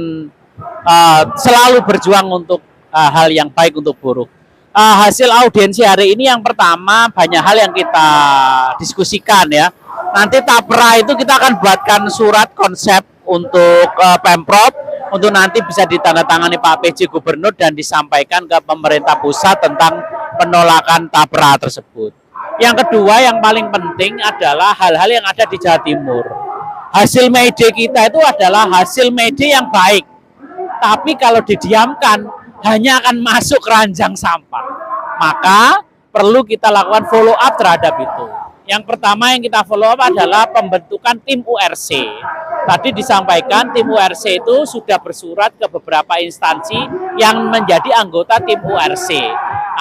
selalu berjuang untuk hal yang baik untuk buruh. Hasil audiensi hari ini yang pertama banyak hal yang kita diskusikan ya. Nanti Tapra itu kita akan buatkan surat konsep untuk Pemprov untuk nanti bisa ditandatangani Pak PJ Gubernur dan disampaikan ke pemerintah pusat tentang penolakan Tapra tersebut. Yang kedua yang paling penting adalah hal-hal yang ada di Jawa Timur. Hasil Mayday kita itu adalah hasil Mayday yang baik. Tapi kalau didiamkan, hanya akan masuk keranjang sampah. Maka perlu kita lakukan follow up terhadap itu. Yang pertama yang kita follow up adalah pembentukan tim URC. Tadi disampaikan tim URC itu sudah bersurat ke beberapa instansi yang menjadi anggota tim URC.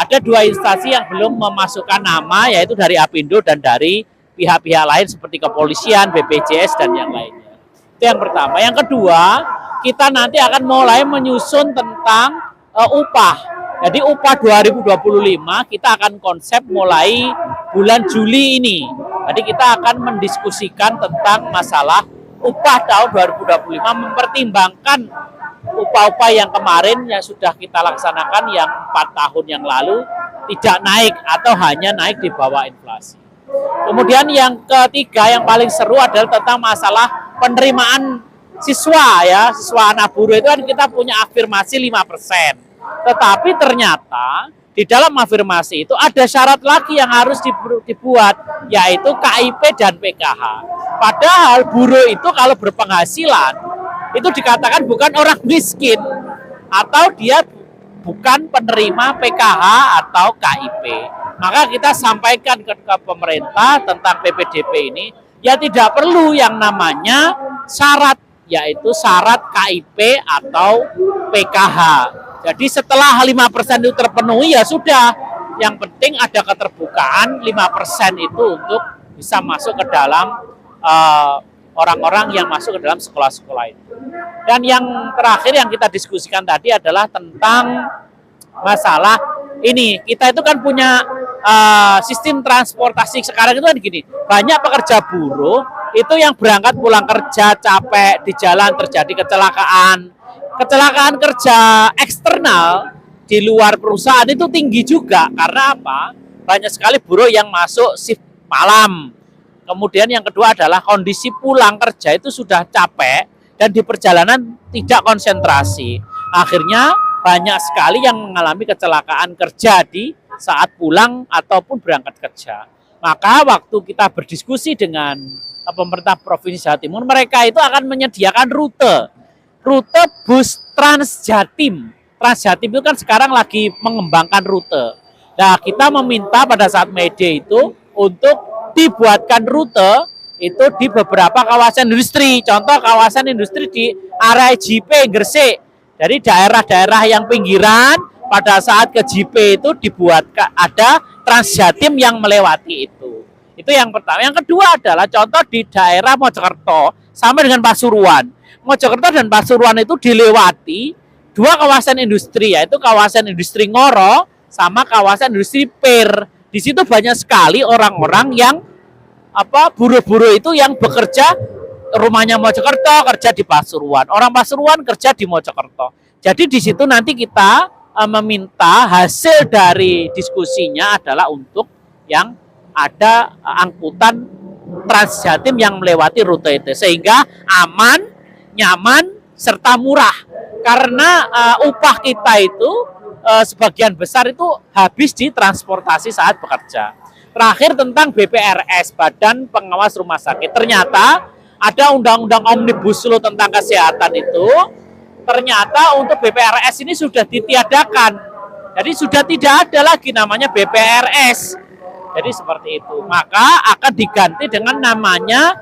Ada 2 instansi yang belum memasukkan nama, yaitu dari Apindo dan dari pihak-pihak lain seperti kepolisian, BPJS, dan yang lainnya. Itu yang pertama. Yang kedua, kita nanti akan mulai menyusun tentang upah. Jadi upah 2025 kita akan konsep mulai bulan Juli ini. Jadi kita akan mendiskusikan tentang masalah upah tahun 2025, mempertimbangkan upah-upah yang kemarin yang sudah kita laksanakan yang 4 tahun yang lalu tidak naik atau hanya naik di bawah inflasi. Kemudian yang ketiga yang paling seru adalah tentang masalah penerimaan siswa ya. Siswa anak buruh itu kan kita punya afirmasi 5%. Tetapi ternyata di dalam afirmasi itu ada syarat lagi yang harus dibuat, yaitu KIP dan PKH. Padahal buruh itu kalau berpenghasilan itu dikatakan bukan orang miskin atau dia bukan penerima PKH atau KIP. Maka kita sampaikan ke pemerintah tentang PPDP ini, ya tidak perlu yang namanya syarat, yaitu syarat KIP atau PKH. Jadi setelah 5% itu terpenuhi ya sudah, yang penting ada keterbukaan 5% itu untuk bisa masuk ke dalam orang-orang yang masuk ke dalam sekolah-sekolah itu. Dan yang terakhir yang kita diskusikan tadi adalah tentang masalah ini. Kita itu kan punya sistem transportasi sekarang itu kan gini, banyak pekerja buruh itu yang berangkat pulang kerja capek di jalan terjadi kecelakaan kerja eksternal di luar perusahaan itu tinggi juga. Karena apa? Banyak sekali buruh yang masuk shift malam. Kemudian yang kedua adalah kondisi pulang kerja itu sudah capek dan di perjalanan tidak konsentrasi. Akhirnya banyak sekali yang mengalami kecelakaan kerja di saat pulang ataupun berangkat kerja. Maka waktu kita berdiskusi dengan pemerintah Provinsi Jawa Timur, mereka itu akan menyediakan rute bus Transjatim. Transjatim itu kan sekarang lagi mengembangkan rute. Nah, kita meminta pada saat May Day itu untuk dibuatkan rute itu di beberapa kawasan industri. Contoh kawasan industri di area JP Gresik. Dari daerah-daerah yang pinggiran pada saat ke JP itu dibuat ada Transjatim yang melewati itu. Itu yang pertama. Yang kedua adalah contoh di daerah Mojokerto sampai dengan Pasuruan. Mojokerto dan Pasuruan itu dilewati dua kawasan industri, yaitu kawasan industri Ngoro sama kawasan industri Pir. Di situ banyak sekali orang-orang yang buruh-buruh itu yang bekerja, rumahnya Mojokerto, kerja di Pasuruan. Orang Pasuruan kerja di Mojokerto. Jadi di situ nanti kita meminta hasil dari diskusinya adalah untuk yang ada angkutan Transjatim yang melewati rute itu sehingga aman, nyaman, serta murah. Karena upah kita itu sebagian besar itu habis di transportasi saat bekerja. Terakhir tentang BPRS, Badan Pengawas Rumah Sakit. Ternyata ada undang-undang Omnibus Law tentang kesehatan itu, ternyata untuk BPRS ini sudah ditiadakan. Jadi sudah tidak ada lagi namanya BPRS. Jadi seperti itu. Maka akan diganti dengan namanya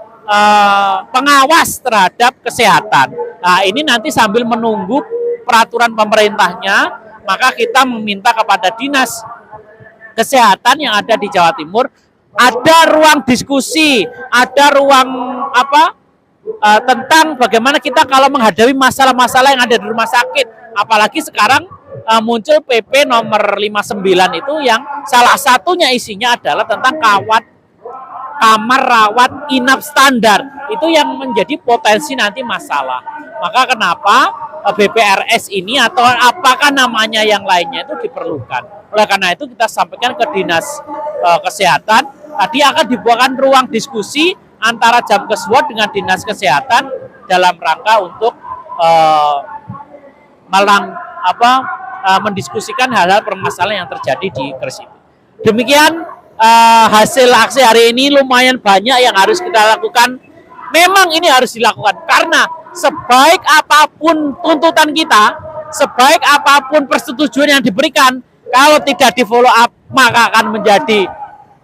pengawas terhadap kesehatan. Nah, ini nanti sambil menunggu peraturan pemerintahnya, maka kita meminta kepada Dinas Kesehatan yang ada di Jawa Timur ada ruang diskusi, ada ruang tentang bagaimana kita kalau menghadapi masalah-masalah yang ada di rumah sakit. Apalagi sekarang muncul PP nomor 59 itu yang salah satunya isinya adalah tentang kamar rawat inap standar. Itu yang menjadi potensi nanti masalah. Maka kenapa BPRS ini atau apakah namanya yang lainnya itu diperlukan. Oleh karena itu kita sampaikan ke Dinas Kesehatan, tadi akan dibuatkan ruang diskusi antara Jamkeswot dengan Dinas Kesehatan dalam rangka untuk mendiskusikan hal-hal permasalahan yang terjadi di Gresik. Demikian hasil aksi hari ini, lumayan banyak yang harus kita lakukan. Memang ini harus dilakukan karena sebaik apapun tuntutan kita, sebaik apapun persetujuan yang diberikan, kalau tidak di follow up maka akan menjadi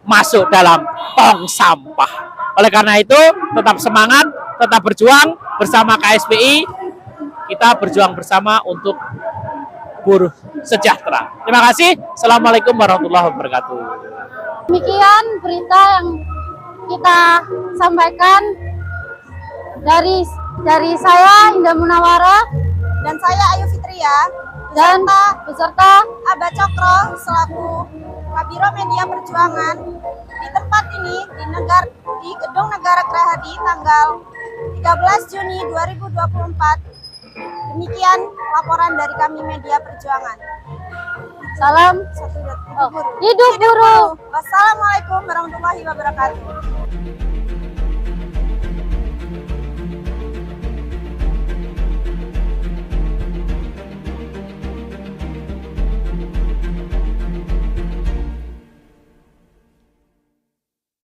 masuk dalam tong sampah. Oleh karena itu tetap semangat, tetap berjuang bersama KSPI. Kita berjuang bersama untuk buruh sejahtera. Terima kasih. Assalamualaikum warahmatullahi wabarakatuh. Demikian berita yang kita sampaikan dari saya Indah Munawara dan saya Ayu Fitria dan beserta Aba Cokro selaku Kabiro Media Perjuangan di tempat ini di Gedung Negara Gerahadi tanggal 13 Juni 2024. Demikian laporan dari kami Media Perjuangan. Salam Satu hidup buruh. Wassalamualaikum warahmatullahi wabarakatuh.